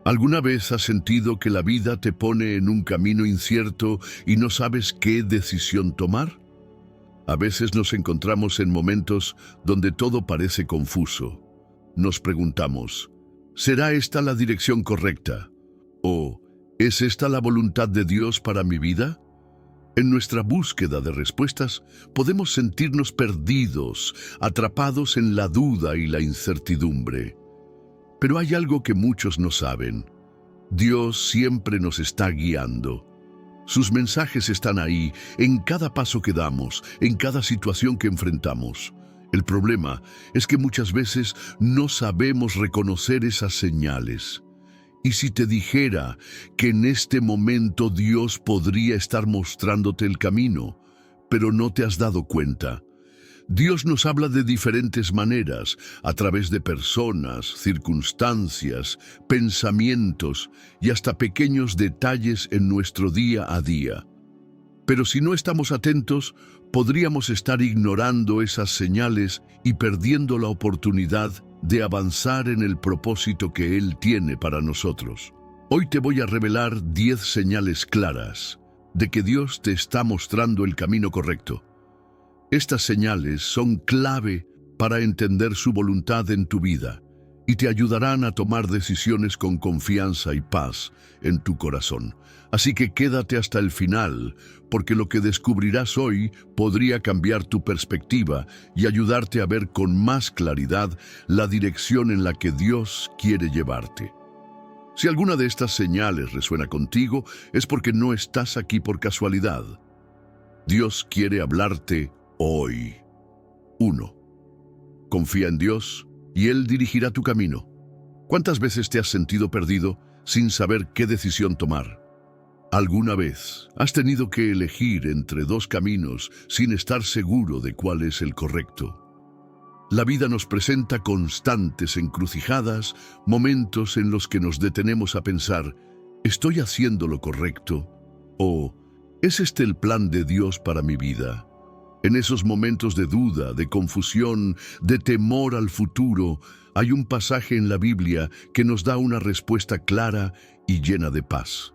¿Alguna vez has sentido que la vida te pone en un camino incierto y no sabes qué decisión tomar? A veces nos encontramos en momentos donde todo parece confuso. Nos preguntamos, ¿será esta la dirección correcta? ¿O es esta la voluntad de Dios para mi vida? En nuestra búsqueda de respuestas, podemos sentirnos perdidos, atrapados en la duda y la incertidumbre. Pero hay algo que muchos no saben. Dios siempre nos está guiando. Sus mensajes están ahí, en cada paso que damos, en cada situación que enfrentamos. El problema es que muchas veces no sabemos reconocer esas señales. ¿Y si te dijera que en este momento Dios podría estar mostrándote el camino, pero no te has dado cuenta? Dios nos habla de diferentes maneras, a través de personas, circunstancias, pensamientos y hasta pequeños detalles en nuestro día a día. Pero si no estamos atentos, podríamos estar ignorando esas señales y perdiendo la oportunidad de avanzar en el propósito que Él tiene para nosotros. Hoy te voy a revelar 10 señales claras de que Dios te está mostrando el camino correcto. Estas señales son clave para entender su voluntad en tu vida y te ayudarán a tomar decisiones con confianza y paz en tu corazón. Así que quédate hasta el final, porque lo que descubrirás hoy podría cambiar tu perspectiva y ayudarte a ver con más claridad la dirección en la que Dios quiere llevarte. Si alguna de estas señales resuena contigo, es porque no estás aquí por casualidad. Dios quiere hablarte hoy. 1. Confía en Dios y Él dirigirá tu camino. ¿Cuántas veces te has sentido perdido sin saber qué decisión tomar? ¿Alguna vez has tenido que elegir entre dos caminos sin estar seguro de cuál es el correcto? La vida nos presenta constantes encrucijadas, momentos en los que nos detenemos a pensar, ¿estoy haciendo lo correcto? ¿O es este el plan de Dios para mi vida? En esos momentos de duda, de confusión, de temor al futuro, hay un pasaje en la Biblia que nos da una respuesta clara y llena de paz.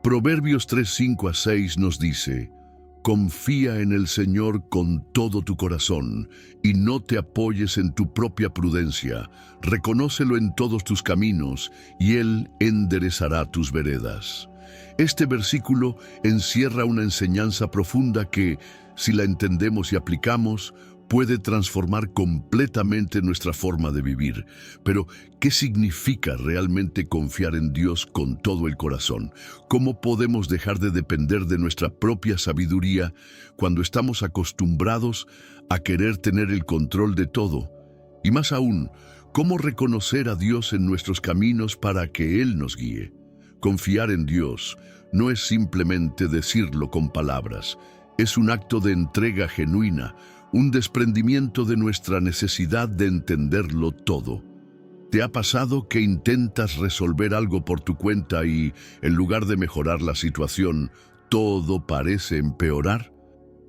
Proverbios 3:5-6 nos dice, confía en el Señor con todo tu corazón y no te apoyes en tu propia prudencia. Reconócelo en todos tus caminos y Él enderezará tus veredas. Este versículo encierra una enseñanza profunda que, si la entendemos y aplicamos, puede transformar completamente nuestra forma de vivir. Pero, ¿qué significa realmente confiar en Dios con todo el corazón? ¿Cómo podemos dejar de depender de nuestra propia sabiduría cuando estamos acostumbrados a querer tener el control de todo? Y más aún, ¿cómo reconocer a Dios en nuestros caminos para que Él nos guíe? Confiar en Dios no es simplemente decirlo con palabras. Es un acto de entrega genuina, un desprendimiento de nuestra necesidad de entenderlo todo. ¿Te ha pasado que intentas resolver algo por tu cuenta y, en lugar de mejorar la situación, todo parece empeorar?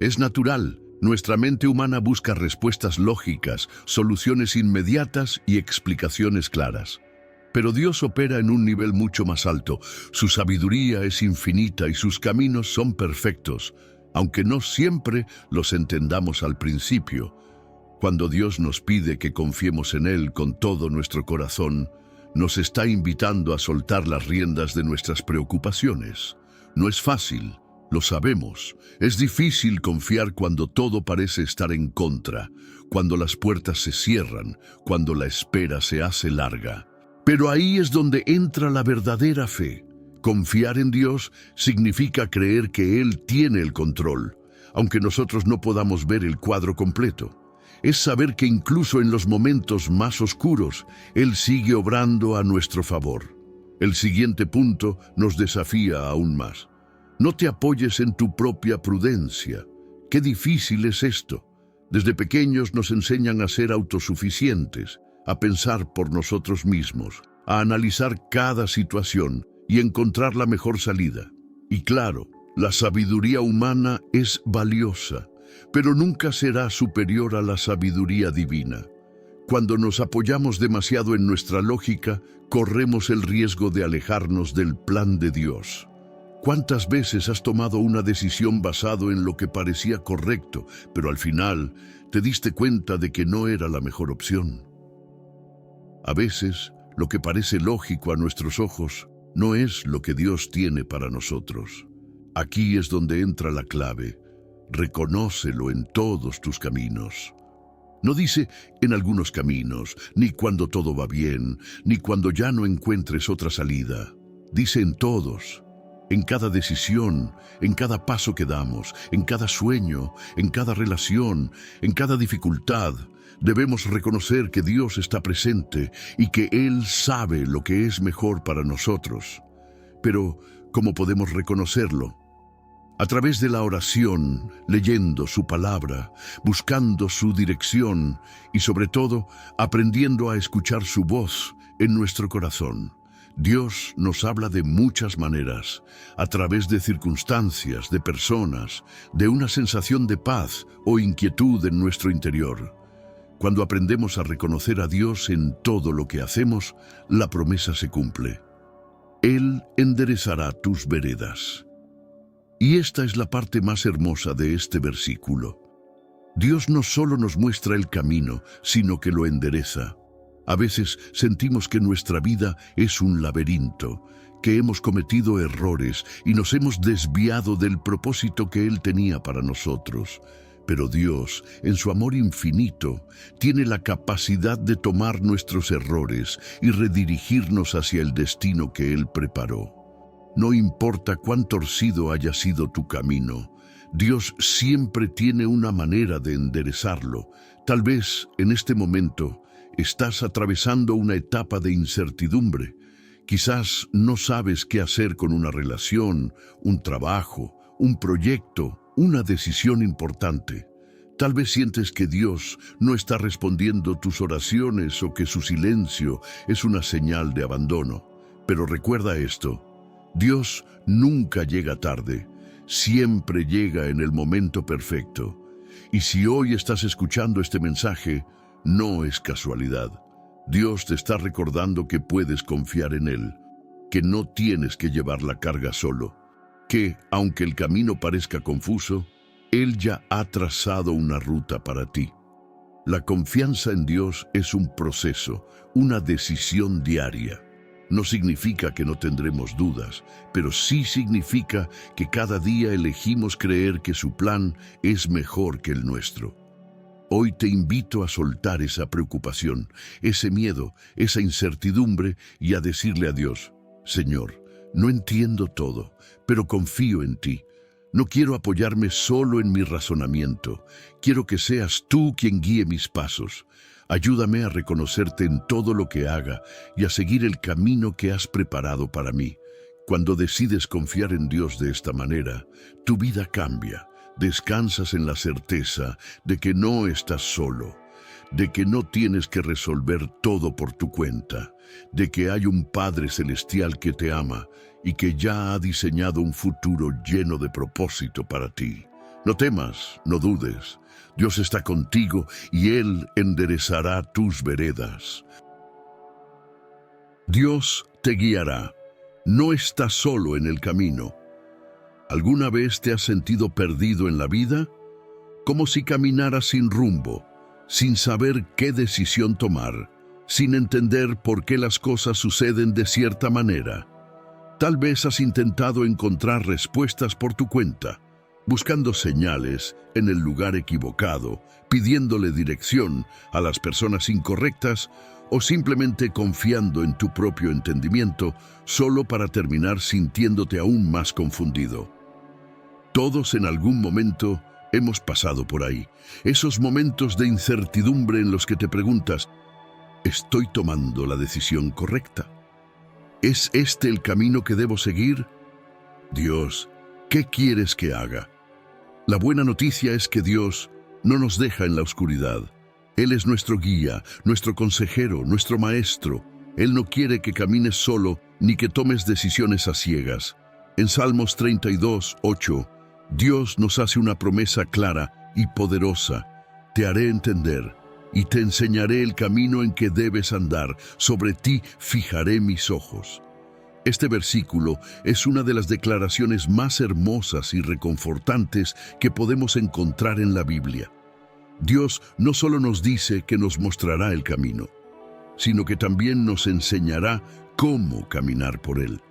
Es natural. Nuestra mente humana busca respuestas lógicas, soluciones inmediatas y explicaciones claras. Pero Dios opera en un nivel mucho más alto. Su sabiduría es infinita y sus caminos son perfectos, aunque no siempre los entendamos al principio. Cuando Dios nos pide que confiemos en Él con todo nuestro corazón, nos está invitando a soltar las riendas de nuestras preocupaciones. No es fácil, lo sabemos. Es difícil confiar cuando todo parece estar en contra, cuando las puertas se cierran, cuando la espera se hace larga. Pero ahí es donde entra la verdadera fe. Confiar en Dios significa creer que Él tiene el control, aunque nosotros no podamos ver el cuadro completo. Es saber que incluso en los momentos más oscuros, Él sigue obrando a nuestro favor. El siguiente punto nos desafía aún más. No te apoyes en tu propia prudencia. Qué difícil es esto. Desde pequeños nos enseñan a ser autosuficientes, a pensar por nosotros mismos, a analizar cada situación y encontrar la mejor salida. Y claro, la sabiduría humana es valiosa, pero nunca será superior a la sabiduría divina. Cuando nos apoyamos demasiado en nuestra lógica, corremos el riesgo de alejarnos del plan de Dios. ¿Cuántas veces has tomado una decisión basado en lo que parecía correcto, pero al final te diste cuenta de que no era la mejor opción? A veces, lo que parece lógico a nuestros ojos no es lo que Dios tiene para nosotros. Aquí es donde entra la clave. Reconócelo en todos tus caminos. No dice en algunos caminos, ni cuando todo va bien, ni cuando ya no encuentres otra salida. Dice en todos, en cada decisión, en cada paso que damos, en cada sueño, en cada relación, en cada dificultad. Debemos reconocer que Dios está presente y que Él sabe lo que es mejor para nosotros. Pero, ¿cómo podemos reconocerlo? A través de la oración, leyendo su palabra, buscando su dirección y sobre todo, aprendiendo a escuchar su voz en nuestro corazón. Dios nos habla de muchas maneras, a través de circunstancias, de personas, de una sensación de paz o inquietud en nuestro interior. Cuando aprendemos a reconocer a Dios en todo lo que hacemos, la promesa se cumple. Él enderezará tus veredas. Y esta es la parte más hermosa de este versículo. Dios no solo nos muestra el camino, sino que lo endereza. A veces sentimos que nuestra vida es un laberinto, que hemos cometido errores y nos hemos desviado del propósito que Él tenía para nosotros. Pero Dios, en su amor infinito, tiene la capacidad de tomar nuestros errores y redirigirnos hacia el destino que Él preparó. No importa cuán torcido haya sido tu camino, Dios siempre tiene una manera de enderezarlo. Tal vez, en este momento, estás atravesando una etapa de incertidumbre. Quizás no sabes qué hacer con una relación, un trabajo, un proyecto, una decisión importante. Tal vez sientes que Dios no está respondiendo tus oraciones o que su silencio es una señal de abandono. Pero recuerda esto. Dios nunca llega tarde, siempre llega en el momento perfecto. Y si hoy estás escuchando este mensaje, no es casualidad. Dios te está recordando que puedes confiar en Él, que no tienes que llevar la carga solo, que, aunque el camino parezca confuso, Él ya ha trazado una ruta para ti. La confianza en Dios es un proceso, una decisión diaria. No significa que no tendremos dudas, pero sí significa que cada día elegimos creer que su plan es mejor que el nuestro. Hoy te invito a soltar esa preocupación, ese miedo, esa incertidumbre y a decirle a Dios, Señor, no entiendo todo, pero confío en ti. No quiero apoyarme solo en mi razonamiento. Quiero que seas tú quien guíe mis pasos. Ayúdame a reconocerte en todo lo que haga y a seguir el camino que has preparado para mí. Cuando decides confiar en Dios de esta manera, tu vida cambia. Descansas en la certeza de que no estás solo, de que no tienes que resolver todo por tu cuenta, de que hay un Padre Celestial que te ama y que ya ha diseñado un futuro lleno de propósito para ti. No temas, no dudes. Dios está contigo y Él enderezará tus veredas. Dios te guiará. No estás solo en el camino. ¿Alguna vez te has sentido perdido en la vida? Como si caminaras sin rumbo, sin saber qué decisión tomar, sin entender por qué las cosas suceden de cierta manera. Tal vez has intentado encontrar respuestas por tu cuenta, buscando señales en el lugar equivocado, pidiéndole dirección a las personas incorrectas o simplemente confiando en tu propio entendimiento solo para terminar sintiéndote aún más confundido. Todos en algún momento hemos pasado por ahí, esos momentos de incertidumbre en los que te preguntas, ¿estoy tomando la decisión correcta? ¿Es este el camino que debo seguir? Dios, ¿qué quieres que haga? La buena noticia es que Dios no nos deja en la oscuridad. Él es nuestro guía, nuestro consejero, nuestro maestro. Él no quiere que camines solo ni que tomes decisiones a ciegas. En Salmos 32:8, Dios nos hace una promesa clara y poderosa. Te haré entender, y te enseñaré el camino en que debes andar. Sobre ti fijaré mis ojos. Este versículo es una de las declaraciones más hermosas y reconfortantes que podemos encontrar en la Biblia. Dios no solo nos dice que nos mostrará el camino, sino que también nos enseñará cómo caminar por él.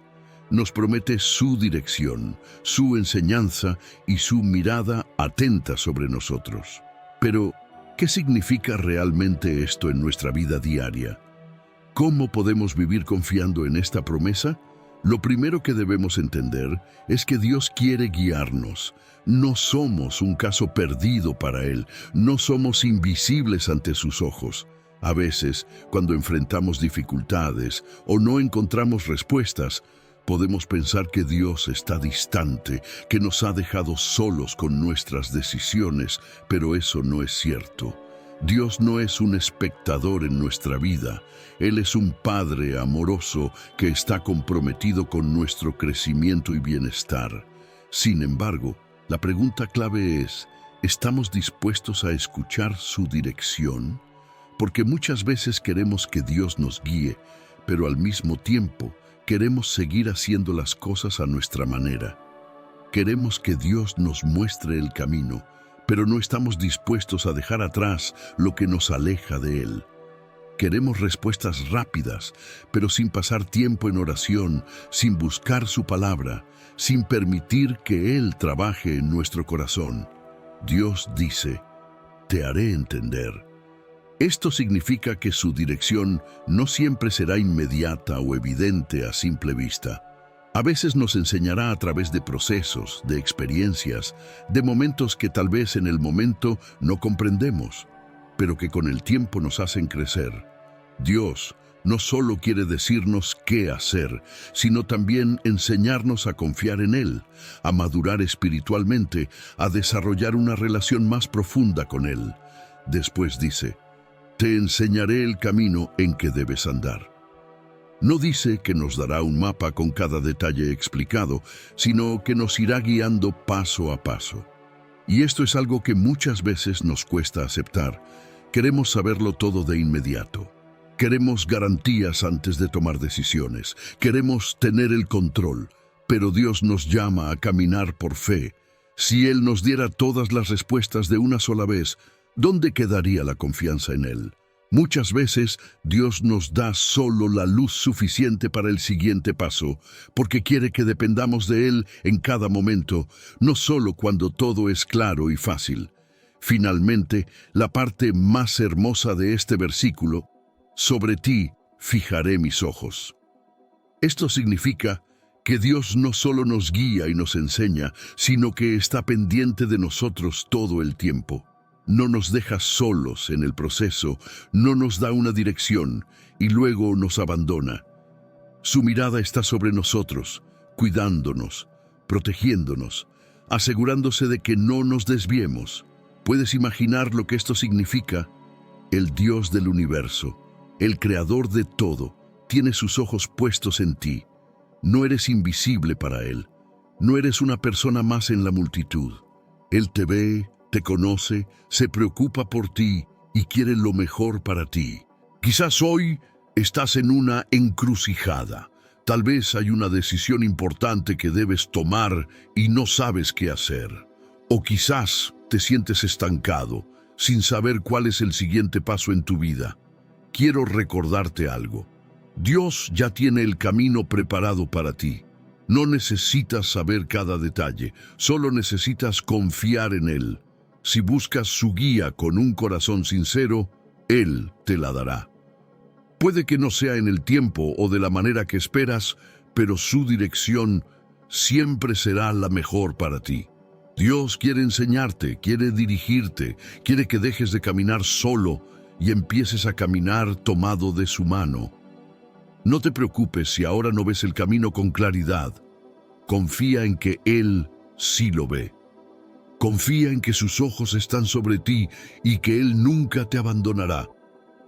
Nos promete su dirección, su enseñanza y su mirada atenta sobre nosotros. Pero, ¿qué significa realmente esto en nuestra vida diaria? ¿Cómo podemos vivir confiando en esta promesa? Lo primero que debemos entender es que Dios quiere guiarnos. No somos un caso perdido para Él, no somos invisibles ante sus ojos. A veces, cuando enfrentamos dificultades o no encontramos respuestas, podemos pensar que Dios está distante, que nos ha dejado solos con nuestras decisiones, pero eso no es cierto. Dios no es un espectador en nuestra vida. Él es un Padre amoroso que está comprometido con nuestro crecimiento y bienestar. Sin embargo, la pregunta clave es, ¿estamos dispuestos a escuchar su dirección? Porque muchas veces queremos que Dios nos guíe, pero al mismo tiempo queremos seguir haciendo las cosas a nuestra manera. Queremos que Dios nos muestre el camino, pero no estamos dispuestos a dejar atrás lo que nos aleja de Él. Queremos respuestas rápidas, pero sin pasar tiempo en oración, sin buscar su palabra, sin permitir que Él trabaje en nuestro corazón. Dios dice, te haré entender. Esto significa que su dirección no siempre será inmediata o evidente a simple vista. A veces nos enseñará a través de procesos, de experiencias, de momentos que tal vez en el momento no comprendemos, pero que con el tiempo nos hacen crecer. Dios no solo quiere decirnos qué hacer, sino también enseñarnos a confiar en Él, a madurar espiritualmente, a desarrollar una relación más profunda con Él. Después dice, te enseñaré el camino en que debes andar. No dice que nos dará un mapa con cada detalle explicado, sino que nos irá guiando paso a paso. Y esto es algo que muchas veces nos cuesta aceptar. Queremos saberlo todo de inmediato. Queremos garantías antes de tomar decisiones. Queremos tener el control. Pero Dios nos llama a caminar por fe. Si Él nos diera todas las respuestas de una sola vez, ¿dónde quedaría la confianza en Él? Muchas veces Dios nos da solo la luz suficiente para el siguiente paso, porque quiere que dependamos de Él en cada momento, no solo cuando todo es claro y fácil. Finalmente, la parte más hermosa de este versículo, sobre ti fijaré mis ojos. Esto significa que Dios no solo nos guía y nos enseña, sino que está pendiente de nosotros todo el tiempo. No nos deja solos en el proceso, no nos da una dirección y luego nos abandona. Su mirada está sobre nosotros, cuidándonos, protegiéndonos, asegurándose de que no nos desviemos. ¿Puedes imaginar lo que esto significa? El Dios del universo, el creador de todo, tiene sus ojos puestos en ti. No eres invisible para Él. No eres una persona más en la multitud. Él te ve, te conoce, se preocupa por ti y quiere lo mejor para ti. Quizás hoy estás en una encrucijada. Tal vez hay una decisión importante que debes tomar y no sabes qué hacer. O quizás te sientes estancado, sin saber cuál es el siguiente paso en tu vida. Quiero recordarte algo. Dios ya tiene el camino preparado para ti. No necesitas saber cada detalle, solo necesitas confiar en Él. Si buscas su guía con un corazón sincero, Él te la dará. Puede que no sea en el tiempo o de la manera que esperas, pero su dirección siempre será la mejor para ti. Dios quiere enseñarte, quiere dirigirte, quiere que dejes de caminar solo y empieces a caminar tomado de su mano. No te preocupes si ahora no ves el camino con claridad. Confía en que Él sí lo ve. Confía en que sus ojos están sobre ti y que Él nunca te abandonará.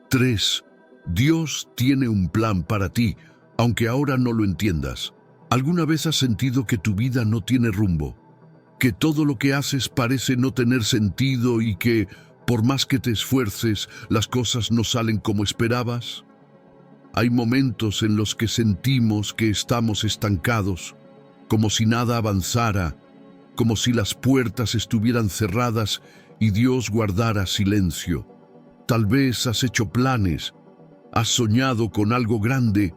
3. Dios tiene un plan para ti, aunque ahora no lo entiendas. ¿Alguna vez has sentido que tu vida no tiene rumbo? Que todo lo que haces parece no tener sentido y que, Por más que te esfuerces, las cosas no salen como esperabas. Hay momentos en los que sentimos que estamos estancados, como si nada avanzara, como si las puertas estuvieran cerradas y Dios guardara silencio. Tal vez has hecho planes, has soñado con algo grande,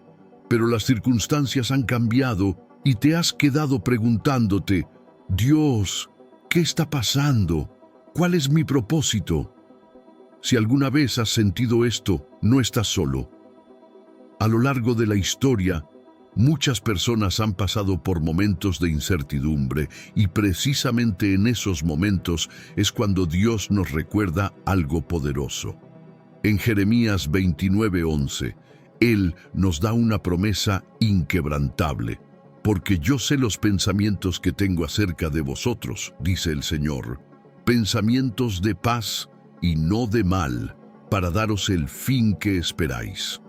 pero las circunstancias han cambiado y te has quedado preguntándote, Dios, ¿qué está pasando? ¿Cuál es mi propósito? Si alguna vez has sentido esto, no estás solo. A lo largo de la historia, muchas personas han pasado por momentos de incertidumbre y precisamente en esos momentos es cuando Dios nos recuerda algo poderoso. En Jeremías 29:11, Él nos da una promesa inquebrantable. Porque yo sé los pensamientos que tengo acerca de vosotros, dice el Señor, pensamientos de paz y no de mal, para daros el fin que esperáis.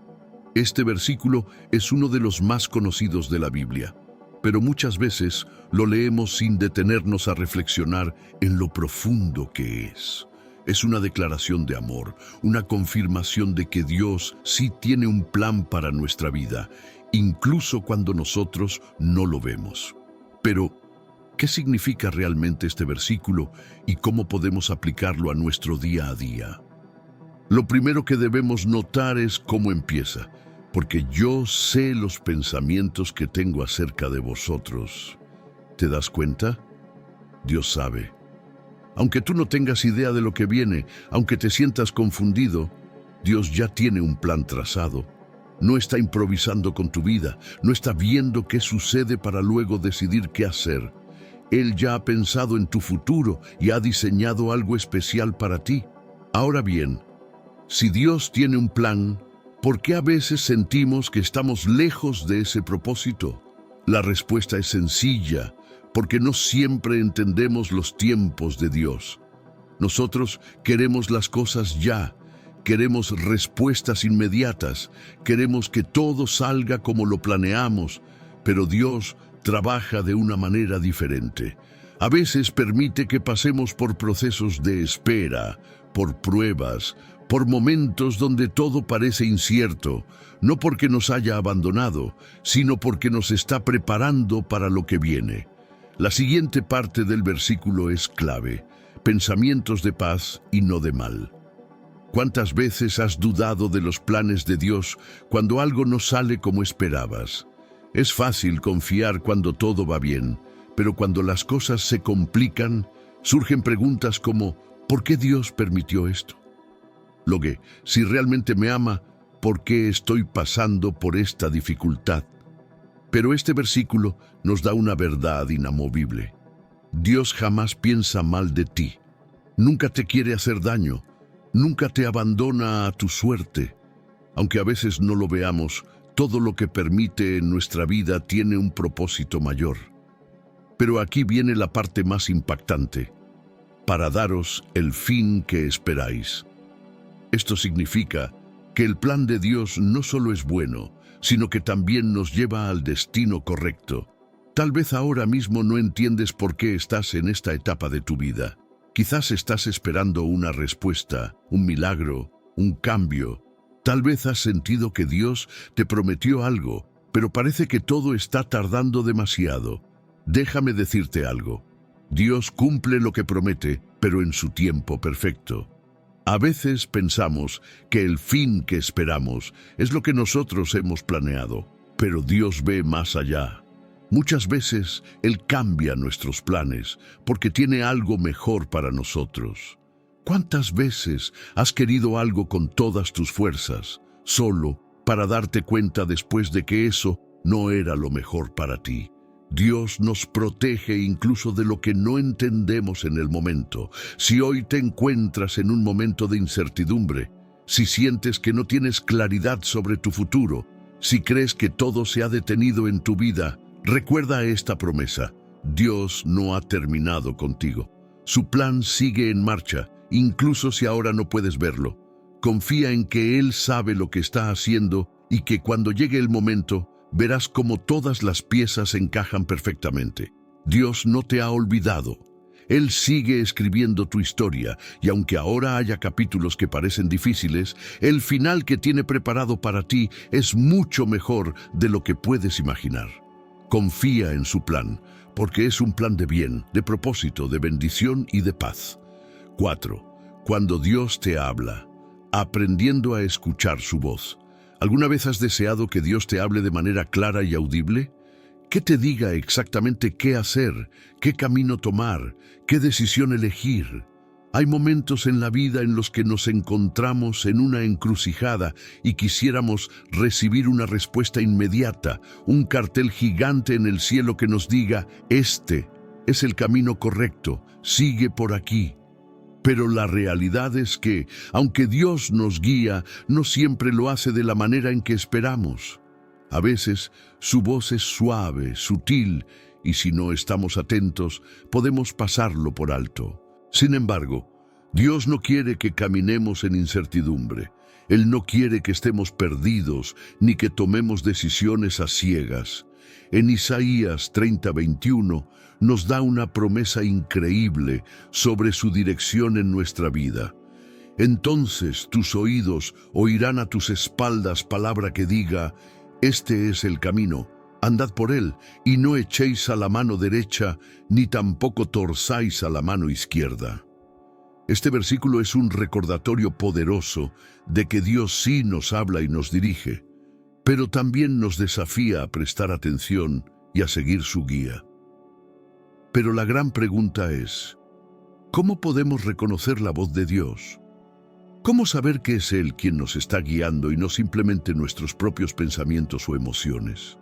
Este versículo es uno de los más conocidos de la Biblia, pero muchas veces lo leemos sin detenernos a reflexionar en lo profundo que es. Es una declaración de amor, una confirmación de que Dios sí tiene un plan para nuestra vida, incluso cuando nosotros no lo vemos. Pero, ¿qué significa realmente este versículo y cómo podemos aplicarlo a nuestro día a día? Lo primero que debemos notar es cómo empieza, porque yo sé los pensamientos que tengo acerca de vosotros. ¿Te das cuenta? Dios sabe. Aunque tú no tengas idea de lo que viene, aunque te sientas confundido, Dios ya tiene un plan trazado. No está improvisando con tu vida, no está viendo qué sucede para luego decidir qué hacer. Él ya ha pensado en tu futuro y ha diseñado algo especial para ti. Ahora bien, si Dios tiene un plan, ¿por qué a veces sentimos que estamos lejos de ese propósito? La respuesta es sencilla, porque no siempre entendemos los tiempos de Dios. Nosotros queremos las cosas ya. Queremos respuestas inmediatas, queremos que todo salga como lo planeamos, pero Dios trabaja de una manera diferente. A veces permite que pasemos por procesos de espera, por pruebas, por momentos donde todo parece incierto, no porque nos haya abandonado, sino porque nos está preparando para lo que viene. La siguiente parte del versículo es clave: pensamientos de paz y no de mal. ¿Cuántas veces has dudado de los planes de Dios cuando algo no sale como esperabas? Es fácil confiar cuando todo va bien, pero cuando las cosas se complican, surgen preguntas como ¿por qué Dios permitió esto? Luego, si realmente me ama, ¿por qué estoy pasando por esta dificultad? Pero este versículo nos da una verdad inamovible. Dios jamás piensa mal de ti. Nunca te quiere hacer daño. Nunca te abandona a tu suerte. Aunque a veces no lo veamos, todo lo que permite en nuestra vida tiene un propósito mayor. Pero aquí viene la parte más impactante: para daros el fin que esperáis. Esto significa que el plan de Dios no solo es bueno, sino que también nos lleva al destino correcto. Tal vez ahora mismo no entiendes por qué estás en esta etapa de tu vida. Quizás estás esperando una respuesta, un milagro, un cambio. Tal vez has sentido que Dios te prometió algo, pero parece que todo está tardando demasiado. Déjame decirte algo. Dios cumple lo que promete, pero en su tiempo perfecto. A veces pensamos que el fin que esperamos es lo que nosotros hemos planeado, pero Dios ve más allá. Muchas veces Él cambia nuestros planes porque tiene algo mejor para nosotros. ¿Cuántas veces has querido algo con todas tus fuerzas, solo para darte cuenta después de que eso no era lo mejor para ti? Dios nos protege incluso de lo que no entendemos en el momento. Si hoy te encuentras en un momento de incertidumbre, si sientes que no tienes claridad sobre tu futuro, si crees que todo se ha detenido en tu vida, recuerda esta promesa: Dios no ha terminado contigo. Su plan sigue en marcha, incluso si ahora no puedes verlo. Confía en que Él sabe lo que está haciendo y que cuando llegue el momento, verás cómo todas las piezas encajan perfectamente. Dios no te ha olvidado. Él sigue escribiendo tu historia, y aunque ahora haya capítulos que parecen difíciles, el final que tiene preparado para ti es mucho mejor de lo que puedes imaginar. Confía en su plan, porque es un plan de bien, de propósito, de bendición y de paz. 4. Cuando Dios te habla, aprendiendo a escuchar su voz. ¿Alguna vez has deseado que Dios te hable de manera clara y audible? Que te diga exactamente qué hacer, qué camino tomar, qué decisión elegir. Hay momentos en la vida en los que nos encontramos en una encrucijada y quisiéramos recibir una respuesta inmediata, un cartel gigante en el cielo que nos diga, este es el camino correcto, sigue por aquí. Pero la realidad es que, aunque Dios nos guía, no siempre lo hace de la manera en que esperamos. A veces, su voz es suave, sutil, y si no estamos atentos, podemos pasarlo por alto. Sin embargo, Dios no quiere que caminemos en incertidumbre. Él no quiere que estemos perdidos, ni que tomemos decisiones a ciegas. En Isaías 30:21 nos da una promesa increíble sobre su dirección en nuestra vida. Entonces tus oídos oirán a tus espaldas palabra que diga, este es el camino, andad por él, y no echéis a la mano derecha, ni tampoco torzáis a la mano izquierda. Este versículo es un recordatorio poderoso de que Dios sí nos habla y nos dirige, pero también nos desafía a prestar atención y a seguir su guía. Pero la gran pregunta es, ¿cómo podemos reconocer la voz de Dios? ¿Cómo saber que es Él quien nos está guiando y no simplemente nuestros propios pensamientos o emociones?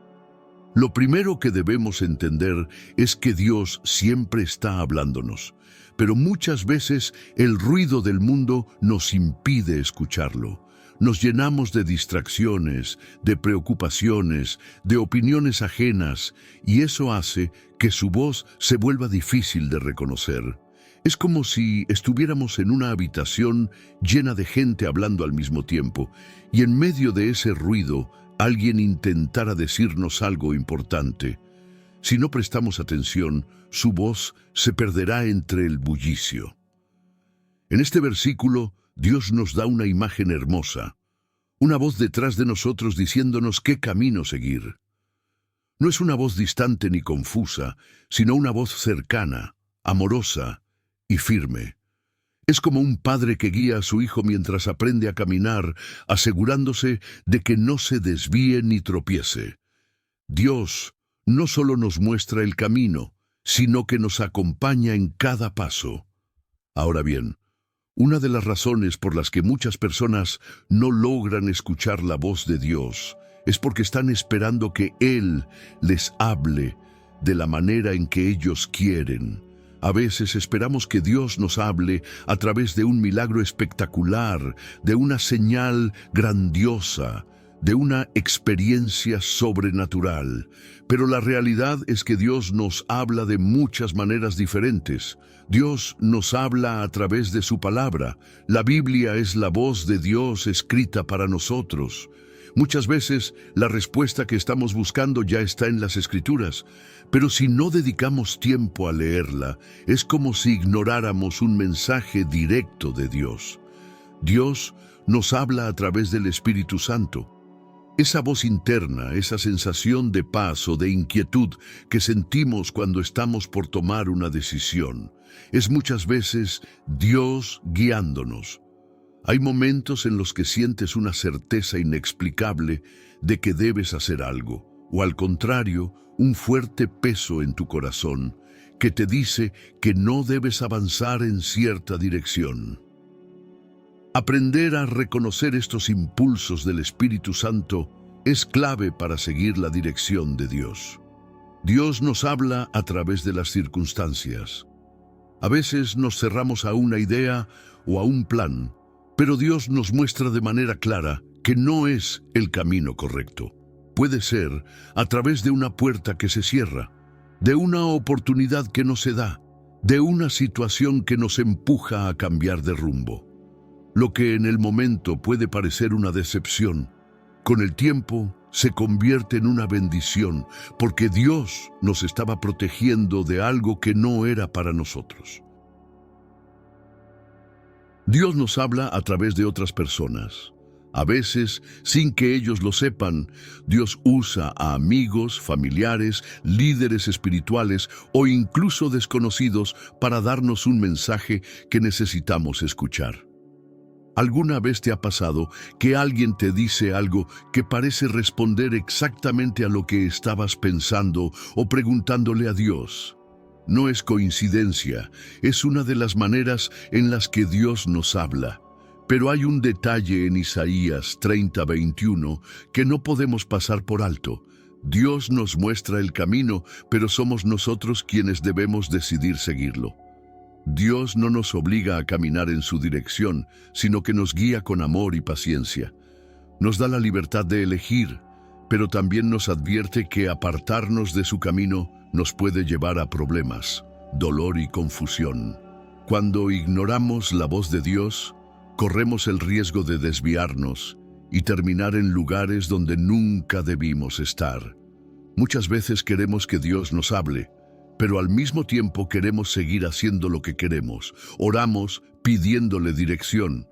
Lo primero que debemos entender es que Dios siempre está hablándonos, pero muchas veces el ruido del mundo nos impide escucharlo. Nos llenamos de distracciones, de preocupaciones, de opiniones ajenas, y eso hace que su voz se vuelva difícil de reconocer. Es como si estuviéramos en una habitación llena de gente hablando al mismo tiempo, y en medio de ese ruido, alguien intentara decirnos algo importante. Si no prestamos atención, su voz se perderá entre el bullicio. En este versículo, Dios nos da una imagen hermosa, una voz detrás de nosotros diciéndonos qué camino seguir. No es una voz distante ni confusa, sino una voz cercana, amorosa y firme. Es como un padre que guía a su hijo mientras aprende a caminar, asegurándose de que no se desvíe ni tropiece. Dios no solo nos muestra el camino, sino que nos acompaña en cada paso. Ahora bien, una de las razones por las que muchas personas no logran escuchar la voz de Dios es porque están esperando que Él les hable de la manera en que ellos quieren. A veces esperamos que Dios nos hable a través de un milagro espectacular, de una señal grandiosa, de una experiencia sobrenatural. Pero la realidad es que Dios nos habla de muchas maneras diferentes. Dios nos habla a través de su palabra. La Biblia es la voz de Dios escrita para nosotros. Muchas veces la respuesta que estamos buscando ya está en las Escrituras, pero si no dedicamos tiempo a leerla, es como si ignoráramos un mensaje directo de Dios. Dios nos habla a través del Espíritu Santo. Esa voz interna, esa sensación de paz o de inquietud que sentimos cuando estamos por tomar una decisión, es muchas veces Dios guiándonos. Hay momentos en los que sientes una certeza inexplicable de que debes hacer algo, o al contrario, un fuerte peso en tu corazón que te dice que no debes avanzar en cierta dirección. Aprender a reconocer estos impulsos del Espíritu Santo es clave para seguir la dirección de Dios. Dios nos habla a través de las circunstancias. A veces nos cerramos a una idea o a un plan, pero Dios nos muestra de manera clara que no es el camino correcto. Puede ser a través de una puerta que se cierra, de una oportunidad que no se da, de una situación que nos empuja a cambiar de rumbo. Lo que en el momento puede parecer una decepción, Con el tiempo, se convierte en una bendición, porque Dios nos estaba protegiendo de algo que no era para nosotros. Dios nos habla a través de otras personas. A veces, sin que ellos lo sepan, Dios usa a amigos, familiares, líderes espirituales o incluso desconocidos para darnos un mensaje que necesitamos escuchar. ¿Alguna vez te ha pasado que alguien te dice algo que parece responder exactamente a lo que estabas pensando o preguntándole a Dios? No es coincidencia, es una de las maneras en las que Dios nos habla. Pero hay un detalle en Isaías 30:21 que no podemos pasar por alto. Dios nos muestra el camino, pero somos nosotros quienes debemos decidir seguirlo. Dios no nos obliga a caminar en su dirección, sino que nos guía con amor y paciencia. Nos da la libertad de elegir, pero también nos advierte que apartarnos de su camino nos puede llevar a problemas, dolor y confusión. Cuando ignoramos la voz de Dios, corremos el riesgo de desviarnos y terminar en lugares donde nunca debimos estar. Muchas veces queremos que Dios nos hable, pero al mismo tiempo queremos seguir haciendo lo que queremos. Oramos pidiéndole dirección,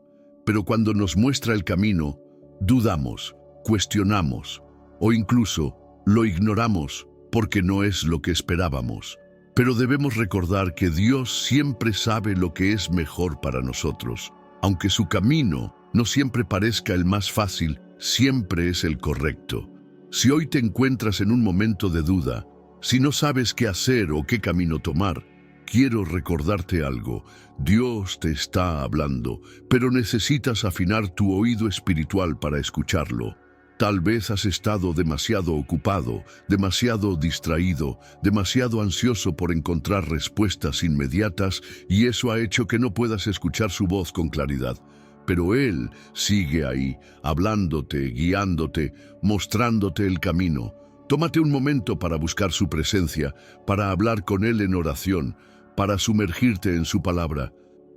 pero cuando nos muestra el camino, dudamos, cuestionamos o incluso lo ignoramos porque no es lo que esperábamos. Pero debemos recordar que Dios siempre sabe lo que es mejor para nosotros. Aunque su camino no siempre parezca el más fácil, siempre es el correcto. Si hoy te encuentras en un momento de duda, si no sabes qué hacer o qué camino tomar, quiero recordarte algo. Dios te está hablando, pero necesitas afinar tu oído espiritual para escucharlo. Tal vez has estado demasiado ocupado, demasiado distraído, demasiado ansioso por encontrar respuestas inmediatas y eso ha hecho que no puedas escuchar su voz con claridad. Pero Él sigue ahí, hablándote, guiándote, mostrándote el camino. Tómate un momento para buscar su presencia, para hablar con Él en oración, para sumergirte en su palabra.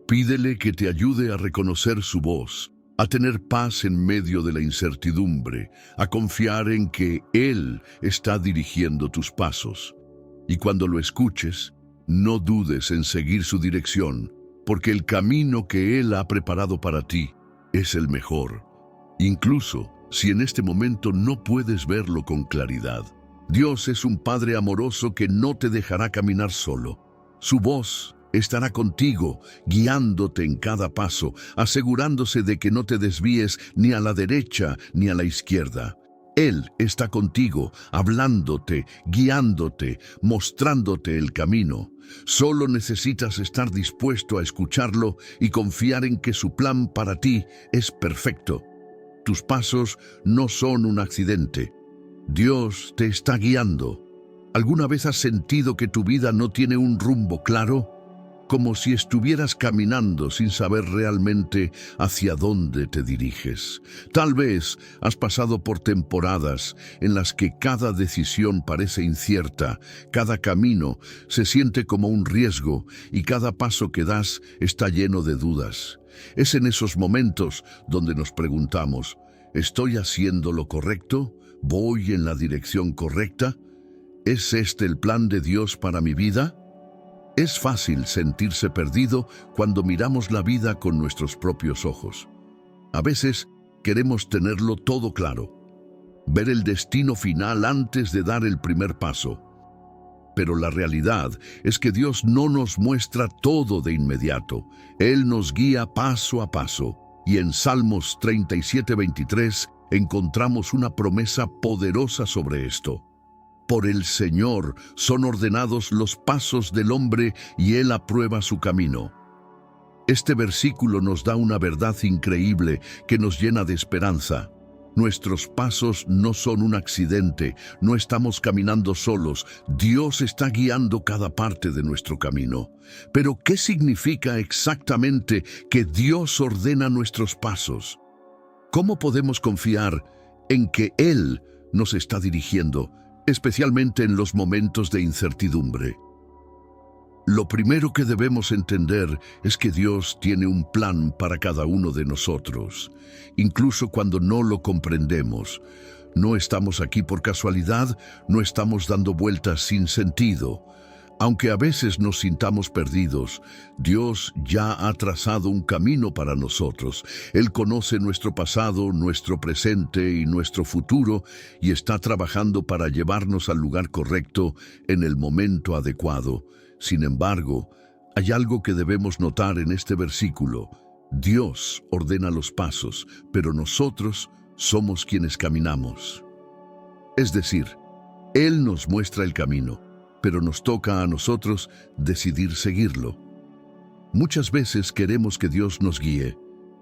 Pídele que te ayude a reconocer su voz, a tener paz en medio de la incertidumbre, a confiar en que Él está dirigiendo tus pasos. Y cuando lo escuches, no dudes en seguir su dirección, porque el camino que Él ha preparado para ti es el mejor. Incluso si en este momento no puedes verlo con claridad, Dios es un Padre amoroso que no te dejará caminar solo. Su voz estará contigo, guiándote en cada paso, asegurándose de que no te desvíes ni a la derecha ni a la izquierda. Él está contigo, hablándote, guiándote, mostrándote el camino. Solo necesitas estar dispuesto a escucharlo y confiar en que su plan para ti es perfecto. Tus pasos no son un accidente. Dios te está guiando. ¿Alguna vez has sentido que tu vida no tiene un rumbo claro? Como si estuvieras caminando sin saber realmente hacia dónde te diriges. Tal vez has pasado por temporadas en las que cada decisión parece incierta, cada camino se siente como un riesgo y cada paso que das está lleno de dudas. Es en esos momentos donde nos preguntamos, ¿estoy haciendo lo correcto? ¿Voy en la dirección correcta? ¿Es este el plan de Dios para mi vida? Es fácil sentirse perdido cuando miramos la vida con nuestros propios ojos. A veces queremos tenerlo todo claro, ver el destino final antes de dar el primer paso. Pero la realidad es que Dios no nos muestra todo de inmediato. Él nos guía paso a paso. Y en Salmos 37:23 encontramos una promesa poderosa sobre esto. Por el Señor son ordenados los pasos del hombre y Él aprueba su camino. Este versículo nos da una verdad increíble que nos llena de esperanza. Nuestros pasos no son un accidente, no estamos caminando solos. Dios está guiando cada parte de nuestro camino. Pero, ¿qué significa exactamente que Dios ordena nuestros pasos? ¿Cómo podemos confiar en que Él nos está dirigiendo, especialmente en los momentos de incertidumbre? Lo primero que debemos entender es que Dios tiene un plan para cada uno de nosotros, incluso cuando no lo comprendemos. No estamos aquí por casualidad, no estamos dando vueltas sin sentido. Aunque a veces nos sintamos perdidos, Dios ya ha trazado un camino para nosotros. Él conoce nuestro pasado, nuestro presente y nuestro futuro y está trabajando para llevarnos al lugar correcto en el momento adecuado. Sin embargo, hay algo que debemos notar en este versículo. Dios ordena los pasos, pero nosotros somos quienes caminamos. Es decir, Él nos muestra el camino, pero nos toca a nosotros decidir seguirlo. Muchas veces queremos que Dios nos guíe,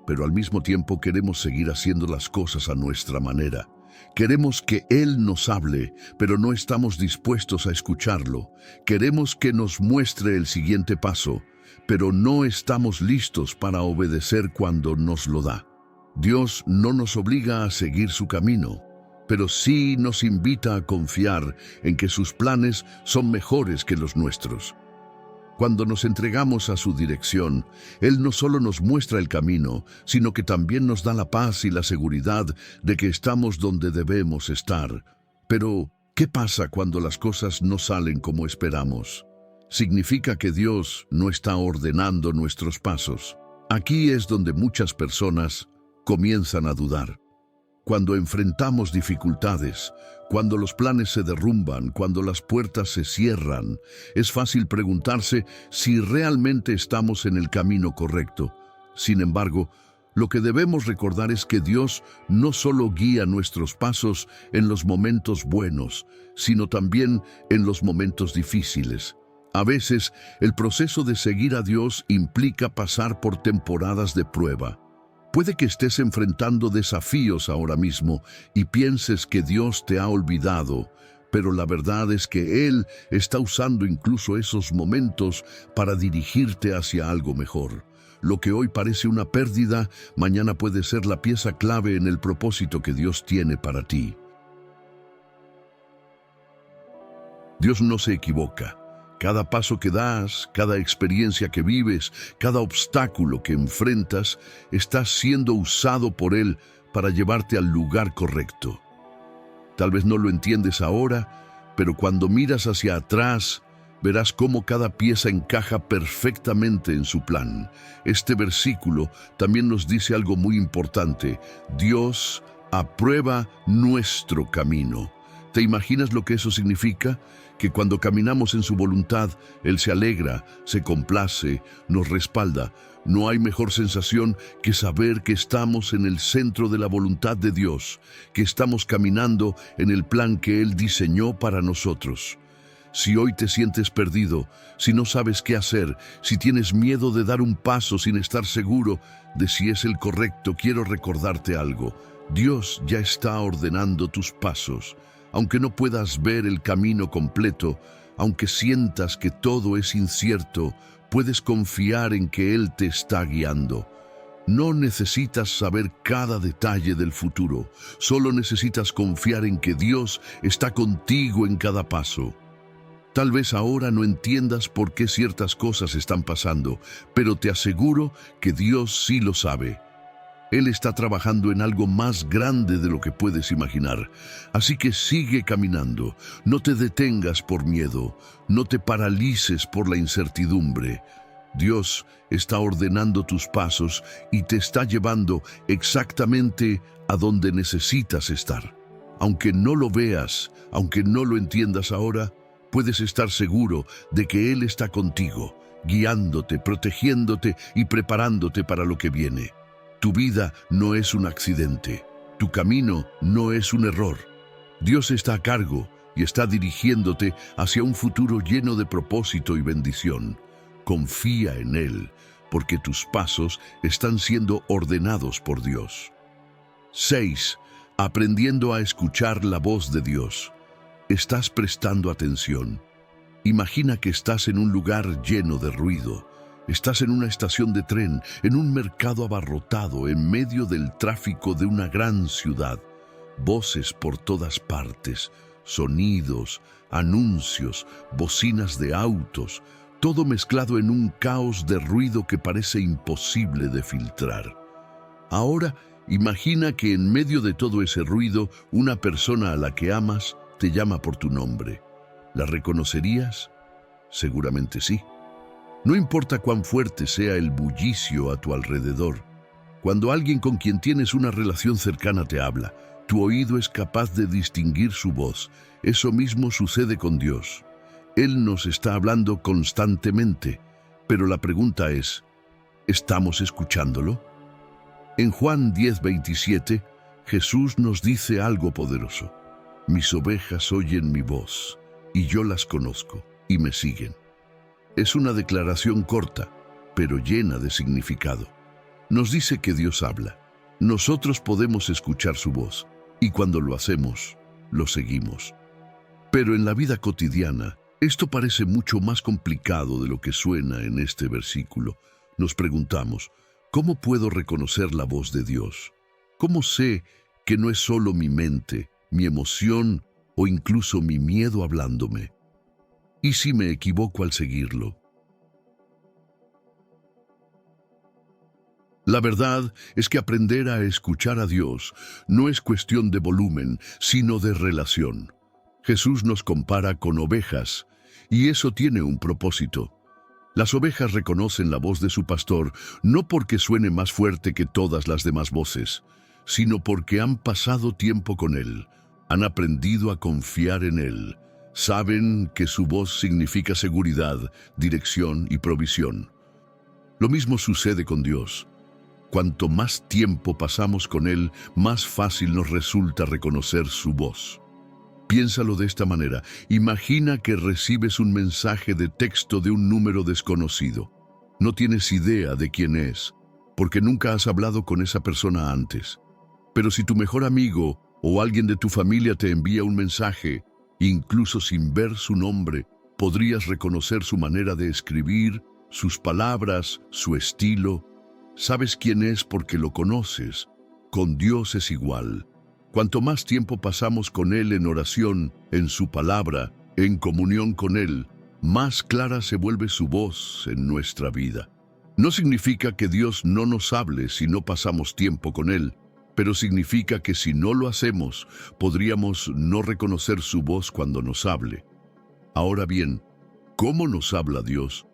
pero al mismo tiempo queremos seguir haciendo las cosas a nuestra manera. Queremos que Él nos hable, pero no estamos dispuestos a escucharlo. Queremos que nos muestre el siguiente paso, pero no estamos listos para obedecer cuando nos lo da. Dios no nos obliga a seguir su camino, pero sí nos invita a confiar en que sus planes son mejores que los nuestros. Cuando nos entregamos a su dirección, Él no solo nos muestra el camino, sino que también nos da la paz y la seguridad de que estamos donde debemos estar. Pero, ¿qué pasa cuando las cosas no salen como esperamos? Significa que Dios no está ordenando nuestros pasos. Aquí es donde muchas personas comienzan a dudar. Cuando enfrentamos dificultades, cuando los planes se derrumban, cuando las puertas se cierran, es fácil preguntarse si realmente estamos en el camino correcto. Sin embargo, lo que debemos recordar es que Dios no solo guía nuestros pasos en los momentos buenos, sino también en los momentos difíciles. A veces, el proceso de seguir a Dios implica pasar por temporadas de prueba. Puede que estés enfrentando desafíos ahora mismo y pienses que Dios te ha olvidado, pero la verdad es que Él está usando incluso esos momentos para dirigirte hacia algo mejor. Lo que hoy parece una pérdida, mañana puede ser la pieza clave en el propósito que Dios tiene para ti. Dios no se equivoca. Cada paso que das, cada experiencia que vives, cada obstáculo que enfrentas, está siendo usado por Él para llevarte al lugar correcto. Tal vez no lo entiendes ahora, pero cuando miras hacia atrás, verás cómo cada pieza encaja perfectamente en su plan. Este versículo también nos dice algo muy importante. Dios aprueba nuestro camino. ¿Te imaginas lo que eso significa? Que cuando caminamos en su voluntad, Él se alegra, se complace, nos respalda. No hay mejor sensación que saber que estamos en el centro de la voluntad de Dios, que estamos caminando en el plan que Él diseñó para nosotros. Si hoy te sientes perdido, si no sabes qué hacer, si tienes miedo de dar un paso sin estar seguro de si es el correcto, quiero recordarte algo. Dios ya está ordenando tus pasos. Aunque no puedas ver el camino completo, aunque sientas que todo es incierto, puedes confiar en que Él te está guiando. No necesitas saber cada detalle del futuro, solo necesitas confiar en que Dios está contigo en cada paso. Tal vez ahora no entiendas por qué ciertas cosas están pasando, pero te aseguro que Dios sí lo sabe. Él está trabajando en algo más grande de lo que puedes imaginar. Así que sigue caminando. No te detengas por miedo. No te paralices por la incertidumbre. Dios está ordenando tus pasos y te está llevando exactamente a donde necesitas estar. Aunque no lo veas, aunque no lo entiendas ahora, puedes estar seguro de que Él está contigo, guiándote, protegiéndote y preparándote para lo que viene. Tu vida no es un accidente. Tu camino no es un error. Dios está a cargo y está dirigiéndote hacia un futuro lleno de propósito y bendición. Confía en Él, porque tus pasos están siendo ordenados por Dios. 6. Aprendiendo a escuchar la voz de Dios. ¿Estás prestando atención? Imagina que estás en un lugar lleno de ruido. Estás en una estación de tren, en un mercado abarrotado, en medio del tráfico de una gran ciudad. Voces por todas partes, sonidos, anuncios, bocinas de autos. todo mezclado en un caos de ruido que parece imposible de filtrar. Ahora, imagina que en medio de todo ese ruido, una persona a la que amas te llama por tu nombre. ¿La reconocerías? Seguramente sí. No importa cuán fuerte sea el bullicio a tu alrededor. Cuando alguien con quien tienes una relación cercana te habla, tu oído es capaz de distinguir su voz. Eso mismo sucede con Dios. Él nos está hablando constantemente, pero la pregunta es, ¿estamos escuchándolo? En Juan 10:27, Jesús nos dice algo poderoso. Mis ovejas oyen mi voz, y yo las conozco, y me siguen. Es una declaración corta, pero llena de significado. Nos dice que Dios habla. Nosotros podemos escuchar su voz, y cuando lo hacemos, lo seguimos. Pero en la vida cotidiana, esto parece mucho más complicado de lo que suena en este versículo. Nos preguntamos, ¿cómo puedo reconocer la voz de Dios? ¿Cómo sé que no es solo mi mente, mi emoción o incluso mi miedo hablándome? ¿Y si me equivoco al seguirlo? La verdad es que aprender a escuchar a Dios no es cuestión de volumen, sino de relación. Jesús nos compara con ovejas, y eso tiene un propósito. Las ovejas reconocen la voz de su pastor no porque suene más fuerte que todas las demás voces, sino porque han pasado tiempo con él, han aprendido a confiar en él, saben que su voz significa seguridad, dirección y provisión. Lo mismo sucede con Dios. Cuanto más tiempo pasamos con él, más fácil nos resulta reconocer su voz. Piénsalo de esta manera. Imagina que recibes un mensaje de texto de un número desconocido. No tienes idea de quién es, porque nunca has hablado con esa persona antes. Pero si tu mejor amigo o alguien de tu familia te envía un mensaje, incluso sin ver su nombre, podrías reconocer su manera de escribir, sus palabras, su estilo. Sabes quién es porque lo conoces. Con Dios es igual. Cuanto más tiempo pasamos con Él en oración, en su palabra, en comunión con Él, más clara se vuelve su voz en nuestra vida. No significa que Dios no nos hable si no pasamos tiempo con Él, pero significa que si no lo hacemos, podríamos no reconocer su voz cuando nos hable. Ahora bien, ¿cómo nos habla Dios?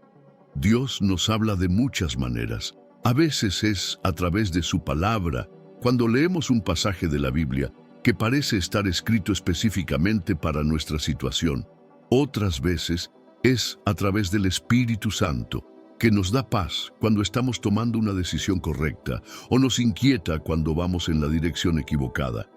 Dios nos habla de muchas maneras. A veces es a través de su palabra. Cuando leemos un pasaje de la Biblia que parece estar escrito específicamente para nuestra situación, otras veces es a través del Espíritu Santo, que nos da paz cuando estamos tomando una decisión correcta o nos inquieta cuando vamos en la dirección equivocada.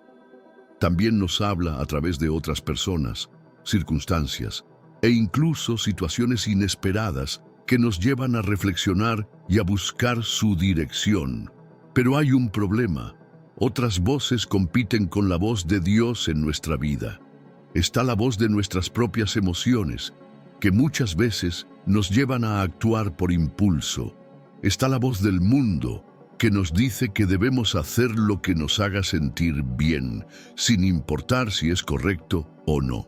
También nos habla a través de otras personas, circunstancias e incluso situaciones inesperadas que nos llevan a reflexionar y a buscar su dirección. Pero hay un problema. Otras voces compiten con la voz de Dios en nuestra vida. Está la voz de nuestras propias emociones, que muchas veces nos llevan a actuar por impulso. Está la voz del mundo, que nos dice que debemos hacer lo que nos haga sentir bien, sin importar si es correcto o no.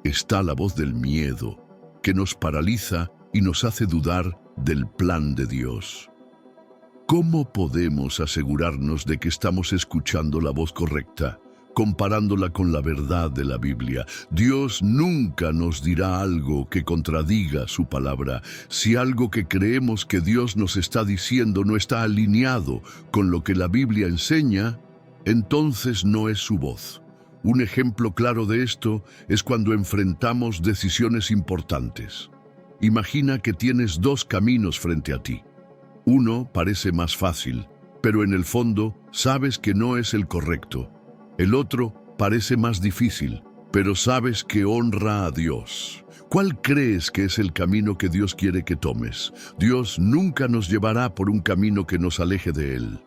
Está la voz del miedo, que nos paraliza y nos hace dudar del plan de Dios. ¿Cómo podemos asegurarnos de que estamos escuchando la voz correcta, comparándola con la verdad de la Biblia? Dios nunca nos dirá algo que contradiga su palabra. Si algo que creemos que Dios nos está diciendo no está alineado con lo que la Biblia enseña, entonces no es su voz. Un ejemplo claro de esto es cuando enfrentamos decisiones importantes. Imagina que tienes dos caminos frente a ti. Uno parece más fácil, pero en el fondo sabes que no es el correcto. El otro parece más difícil, pero sabes que honra a Dios. ¿Cuál crees que es el camino que Dios quiere que tomes? Dios nunca nos llevará por un camino que nos aleje de Él.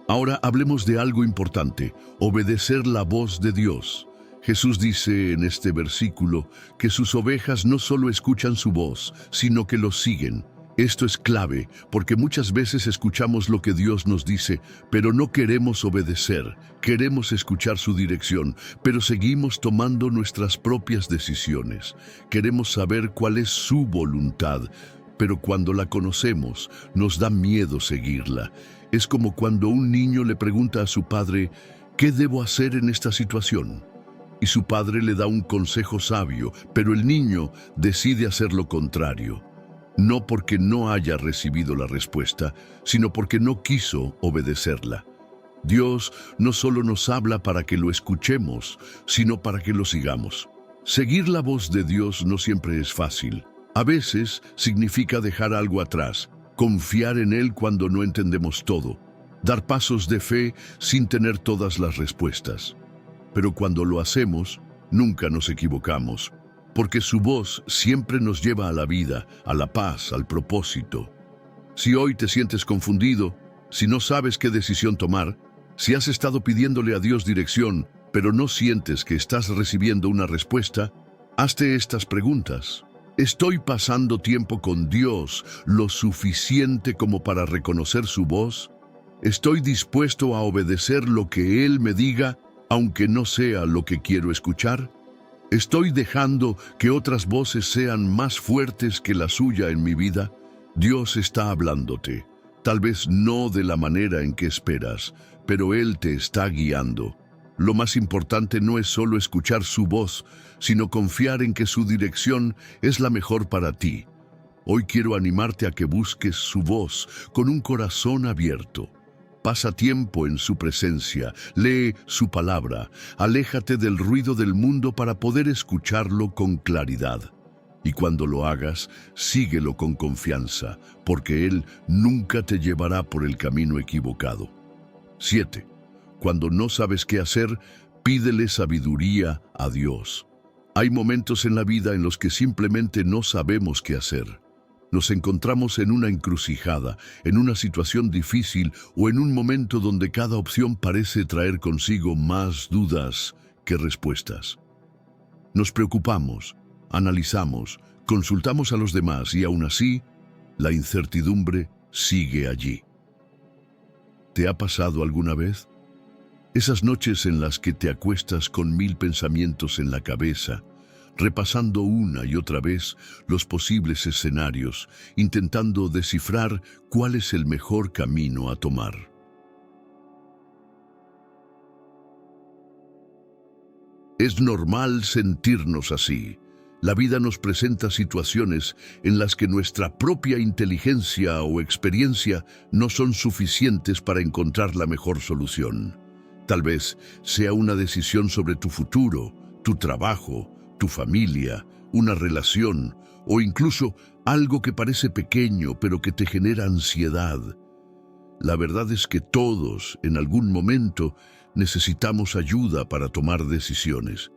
Ahora hablemos de algo importante: obedecer la voz de Dios. Jesús dice en este versículo que sus ovejas no solo escuchan su voz, sino que lo siguen. Esto es clave porque muchas veces escuchamos lo que Dios nos dice, pero no queremos obedecer. Queremos escuchar su dirección, pero seguimos tomando nuestras propias decisiones. Queremos saber cuál es su voluntad, pero cuando la conocemos, nos da miedo seguirla. Es como cuando un niño le pregunta a su padre, ¿qué debo hacer en esta situación? Y su padre le da un consejo sabio, pero el niño decide hacer lo contrario. No porque no haya recibido la respuesta, sino porque no quiso obedecerla. Dios no solo nos habla para que lo escuchemos, sino para que lo sigamos. Seguir la voz de Dios no siempre es fácil. A veces significa dejar algo atrás, confiar en Él cuando no entendemos todo, dar pasos de fe sin tener todas las respuestas. Pero cuando lo hacemos, nunca nos equivocamos, porque su voz siempre nos lleva a la vida, a la paz, al propósito. Si hoy te sientes confundido, si no sabes qué decisión tomar, si has estado pidiéndole a Dios dirección, pero no sientes que estás recibiendo una respuesta, hazte estas preguntas. ¿Estoy pasando tiempo con Dios lo suficiente como para reconocer su voz? ¿Estoy dispuesto a obedecer lo que Él me diga, aunque no sea lo que quiero escuchar? ¿Estoy dejando que otras voces sean más fuertes que la suya en mi vida? Dios está hablándote, tal vez no de la manera en que esperas, pero Él te está guiando. Lo más importante no es solo escuchar su voz, sino confiar en que su dirección es la mejor para ti. Hoy quiero animarte a que busques su voz con un corazón abierto. Pasa tiempo en su presencia, lee su palabra, aléjate del ruido del mundo para poder escucharlo con claridad. Y cuando lo hagas, síguelo con confianza, porque Él nunca te llevará por el camino equivocado. 7. Cuando no sabes qué hacer, pídele sabiduría a Dios. Hay momentos en la vida en los que simplemente no sabemos qué hacer. Nos encontramos en una encrucijada, en una situación difícil o en un momento donde cada opción parece traer consigo más dudas que respuestas. Nos preocupamos, analizamos, consultamos a los demás y aún así, la incertidumbre sigue allí. ¿Te ha pasado alguna vez? Esas noches en las que te acuestas con 1000 pensamientos en la cabeza, repasando una y otra vez los posibles escenarios, intentando descifrar cuál es el mejor camino a tomar. Es normal sentirnos así. La vida nos presenta situaciones en las que nuestra propia inteligencia o experiencia no son suficientes para encontrar la mejor solución. Tal vez sea una decisión sobre tu futuro, tu trabajo, tu familia, una relación o incluso algo que parece pequeño pero que te genera ansiedad. La verdad es que todos, en algún momento, necesitamos ayuda para tomar decisiones.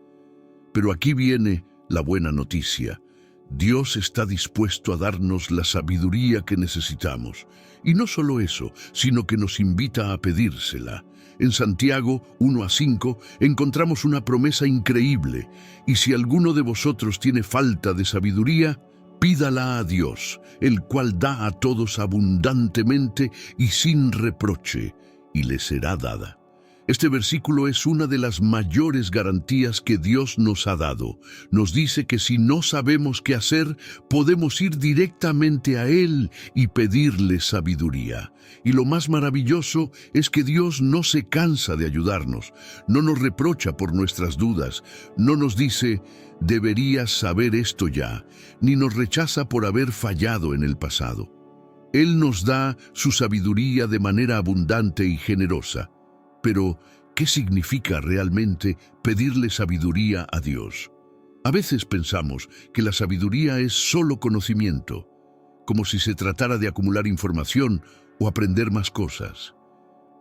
Pero aquí viene la buena noticia. Dios está dispuesto a darnos la sabiduría que necesitamos. Y no solo eso, sino que nos invita a pedírsela. En Santiago 1:5 encontramos una promesa increíble. Y si alguno de vosotros tiene falta de sabiduría, pídala a Dios, el cual da a todos abundantemente y sin reproche, y le será dada. Este versículo es una de las mayores garantías que Dios nos ha dado. Nos dice que si no sabemos qué hacer, podemos ir directamente a Él y pedirle sabiduría. Y lo más maravilloso es que Dios no se cansa de ayudarnos, no nos reprocha por nuestras dudas, no nos dice, deberías saber esto ya, ni nos rechaza por haber fallado en el pasado. Él nos da su sabiduría de manera abundante y generosa. Pero, ¿qué significa realmente pedirle sabiduría a Dios? A veces pensamos que la sabiduría es solo conocimiento, como si se tratara de acumular información o aprender más cosas.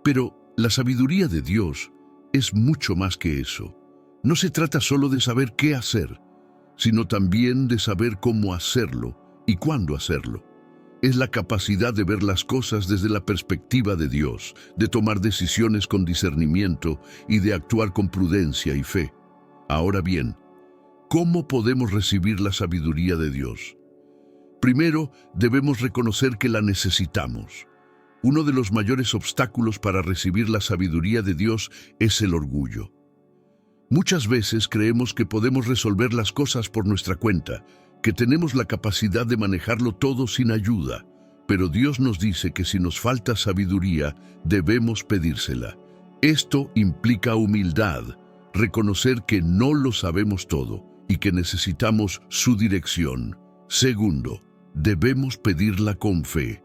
Pero la sabiduría de Dios es mucho más que eso. No se trata solo de saber qué hacer, sino también de saber cómo hacerlo y cuándo hacerlo. Es la capacidad de ver las cosas desde la perspectiva de Dios, de tomar decisiones con discernimiento y de actuar con prudencia y fe. Ahora bien, ¿cómo podemos recibir la sabiduría de Dios? Primero, debemos reconocer que la necesitamos. Uno de los mayores obstáculos para recibir la sabiduría de Dios es el orgullo. Muchas veces creemos que podemos resolver las cosas por nuestra cuenta, que tenemos la capacidad de manejarlo todo sin ayuda, pero Dios nos dice que si nos falta sabiduría, debemos pedírsela. Esto implica humildad, reconocer que no lo sabemos todo y que necesitamos su dirección. Segundo, debemos pedirla con fe.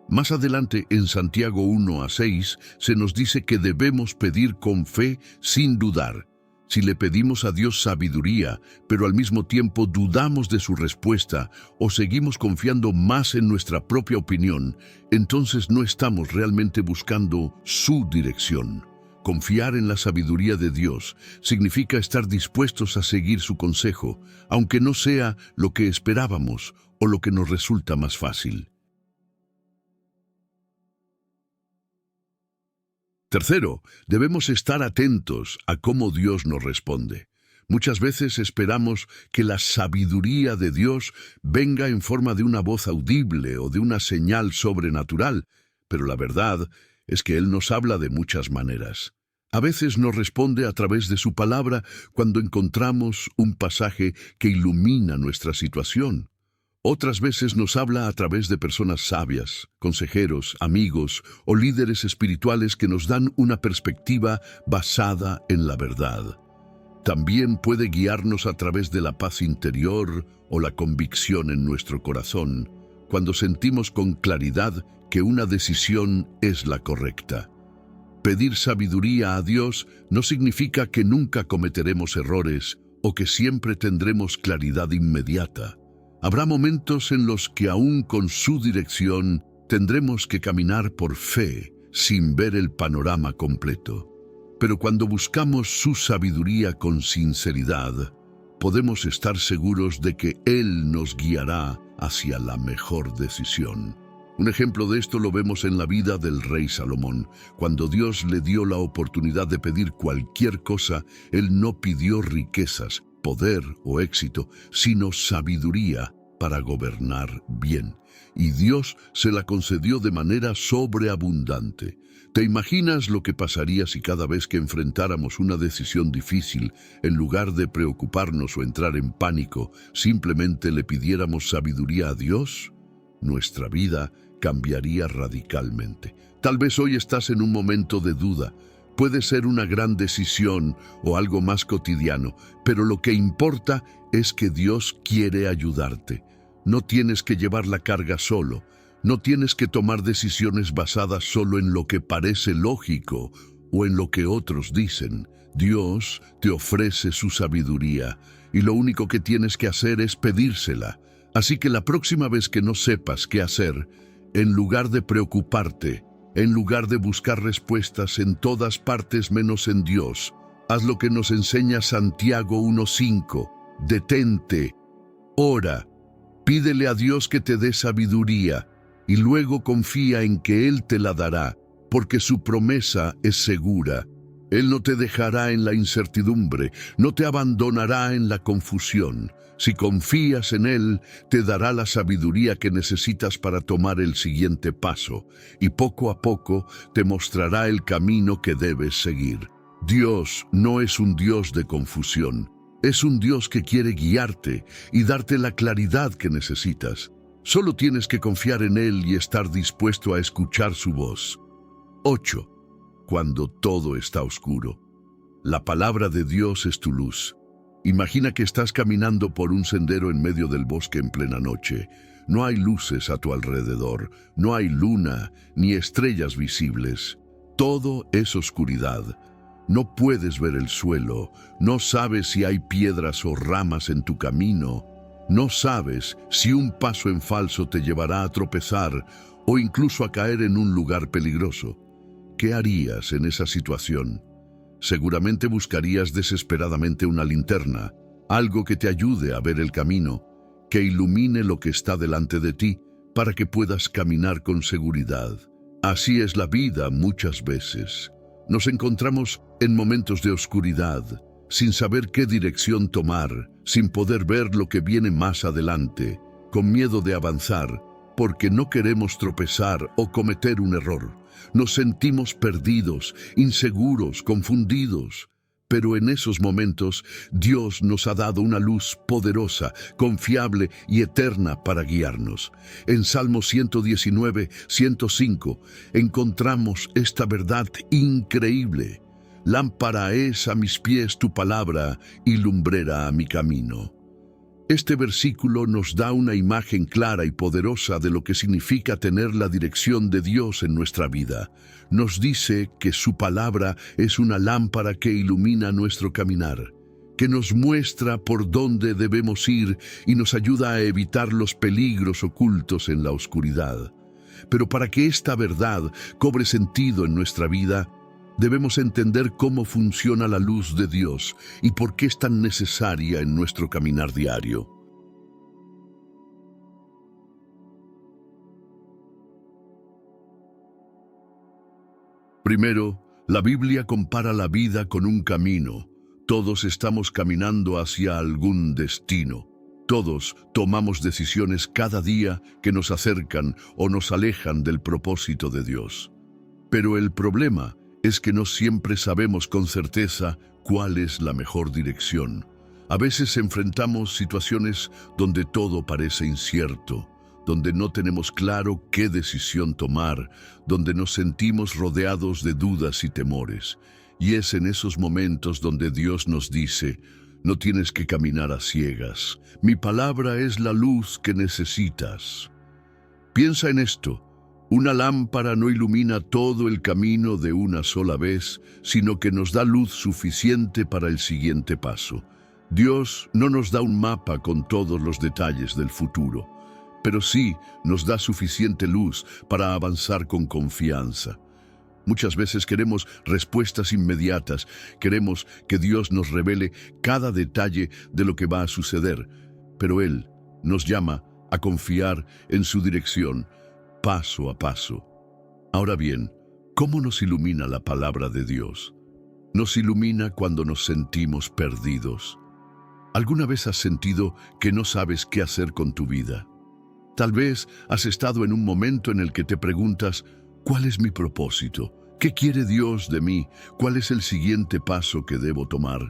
Más adelante, en Santiago 1:6, se nos dice que debemos pedir con fe sin dudar. Si le pedimos a Dios sabiduría, pero al mismo tiempo dudamos de su respuesta o seguimos confiando más en nuestra propia opinión, entonces no estamos realmente buscando su dirección. Confiar en la sabiduría de Dios significa estar dispuestos a seguir su consejo, aunque no sea lo que esperábamos o lo que nos resulta más fácil. Tercero, debemos estar atentos a cómo Dios nos responde. Muchas veces esperamos que la sabiduría de Dios venga en forma de una voz audible o de una señal sobrenatural, pero la verdad es que Él nos habla de muchas maneras. A veces nos responde a través de su palabra cuando encontramos un pasaje que ilumina nuestra situación. Otras veces nos habla a través de personas sabias, consejeros, amigos o líderes espirituales que nos dan una perspectiva basada en la verdad. También puede guiarnos a través de la paz interior o la convicción en nuestro corazón, cuando sentimos con claridad que una decisión es la correcta. Pedir sabiduría a Dios no significa que nunca cometeremos errores o que siempre tendremos claridad inmediata. Habrá momentos en los que aún con su dirección tendremos que caminar por fe sin ver el panorama completo. Pero cuando buscamos su sabiduría con sinceridad, podemos estar seguros de que Él nos guiará hacia la mejor decisión. Un ejemplo de esto lo vemos en la vida del rey Salomón. Cuando Dios le dio la oportunidad de pedir cualquier cosa, Él no pidió riquezas, poder o éxito, sino sabiduría para gobernar bien. Y Dios se la concedió de manera sobreabundante. ¿Te imaginas lo que pasaría si cada vez que enfrentáramos una decisión difícil, en lugar de preocuparnos o entrar en pánico, simplemente le pidiéramos sabiduría a Dios? Nuestra vida cambiaría radicalmente. Tal vez hoy estás en un momento de duda. Puede ser una gran decisión o algo más cotidiano, pero lo que importa es que Dios quiere ayudarte. No tienes que llevar la carga solo. No tienes que tomar decisiones basadas solo en lo que parece lógico o en lo que otros dicen. Dios te ofrece su sabiduría y lo único que tienes que hacer es pedírsela. Así que la próxima vez que no sepas qué hacer, en lugar de preocuparte, en lugar de buscar respuestas en todas partes menos en Dios, haz lo que nos enseña Santiago 1:5. Detente, ora, pídele a Dios que te dé sabiduría y luego confía en que Él te la dará, porque su promesa es segura. Él no te dejará en la incertidumbre, no te abandonará en la confusión. Si confías en Él, te dará la sabiduría que necesitas para tomar el siguiente paso, y poco a poco te mostrará el camino que debes seguir. Dios no es un Dios de confusión, es un Dios que quiere guiarte y darte la claridad que necesitas. Solo tienes que confiar en Él y estar dispuesto a escuchar su voz. 8. Cuando todo está oscuro. La palabra de Dios es tu luz. Imagina que estás caminando por un sendero en medio del bosque en plena noche. No hay luces a tu alrededor, no hay luna ni estrellas visibles. Todo es oscuridad. No puedes ver el suelo, no sabes si hay piedras o ramas en tu camino, no sabes si un paso en falso te llevará a tropezar o incluso a caer en un lugar peligroso. ¿Qué harías en esa situación? Seguramente buscarías desesperadamente una linterna, algo que te ayude a ver el camino, que ilumine lo que está delante de ti, para que puedas caminar con seguridad. Así es la vida muchas veces. Nos encontramos en momentos de oscuridad, sin saber qué dirección tomar, sin poder ver lo que viene más adelante. con miedo de avanzar, porque no queremos tropezar o cometer un error. Nos sentimos perdidos, inseguros, confundidos. Pero en esos momentos, Dios nos ha dado una luz poderosa, confiable y eterna para guiarnos. En Salmo 119, 105, encontramos esta verdad increíble. Lámpara es a mis pies tu palabra y lumbrera a mi camino. Este versículo nos da una imagen clara y poderosa de lo que significa tener la dirección de Dios en nuestra vida. Nos dice que su palabra es una lámpara que ilumina nuestro caminar, que nos muestra por dónde debemos ir y nos ayuda a evitar los peligros ocultos en la oscuridad. Pero para que esta verdad cobre sentido en nuestra vida, debemos entender cómo funciona la luz de Dios y por qué es tan necesaria en nuestro caminar diario. Primero, la Biblia compara la vida con un camino. Todos estamos caminando hacia algún destino. Todos tomamos decisiones cada día que nos acercan o nos alejan del propósito de Dios. Pero el problema es que no siempre sabemos con certeza cuál es la mejor dirección. A veces enfrentamos situaciones donde todo parece incierto, donde no tenemos claro qué decisión tomar, donde nos sentimos rodeados de dudas y temores. Y es en esos momentos donde Dios nos dice: no tienes que caminar a ciegas. Mi palabra es la luz que necesitas. Piensa en esto. Una lámpara no ilumina todo el camino de una sola vez, sino que nos da luz suficiente para el siguiente paso. Dios no nos da un mapa con todos los detalles del futuro, pero sí nos da suficiente luz para avanzar con confianza. Muchas veces queremos respuestas inmediatas, queremos que Dios nos revele cada detalle de lo que va a suceder, pero Él nos llama a confiar en su dirección, paso a paso. Ahora bien, ¿cómo nos ilumina la palabra de Dios? Nos ilumina cuando nos sentimos perdidos. ¿Alguna vez has sentido que no sabes qué hacer con tu vida? Tal vez has estado en un momento en el que te preguntas: ¿cuál es mi propósito? ¿Qué quiere Dios de mí? ¿Cuál es el siguiente paso que debo tomar?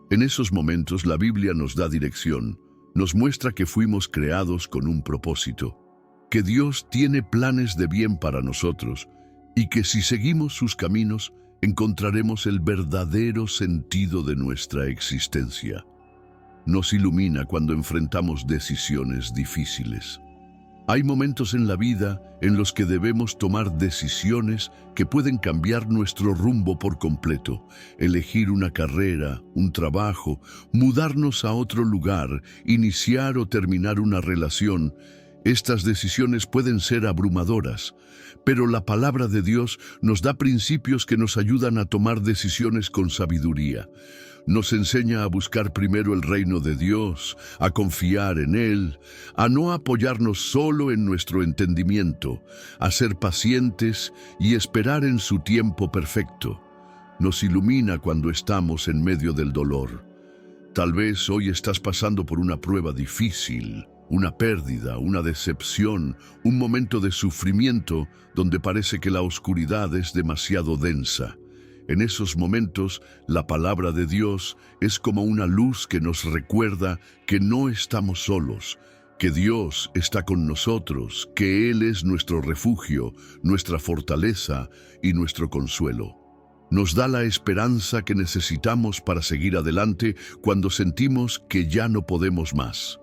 En esos momentos la Biblia nos da dirección, nos muestra que fuimos creados con un propósito, que Dios tiene planes de bien para nosotros y que si seguimos sus caminos encontraremos el verdadero sentido de nuestra existencia. Nos ilumina cuando enfrentamos decisiones difíciles. Hay momentos en la vida en los que debemos tomar decisiones que pueden cambiar nuestro rumbo por completo, elegir una carrera, un trabajo, mudarnos a otro lugar, iniciar o terminar una relación. Estas decisiones pueden ser abrumadoras, pero la palabra de Dios nos da principios que nos ayudan a tomar decisiones con sabiduría. Nos enseña a buscar primero el reino de Dios, a confiar en Él, a no apoyarnos solo en nuestro entendimiento, a ser pacientes y esperar en su tiempo perfecto. Nos ilumina cuando estamos en medio del dolor. Tal vez hoy estás pasando por una prueba difícil, una pérdida, una decepción, un momento de sufrimiento donde parece que la oscuridad es demasiado densa. En esos momentos, la palabra de Dios es como una luz que nos recuerda que no estamos solos, que Dios está con nosotros, que Él es nuestro refugio, nuestra fortaleza y nuestro consuelo. Nos da la esperanza que necesitamos para seguir adelante cuando sentimos que ya no podemos más.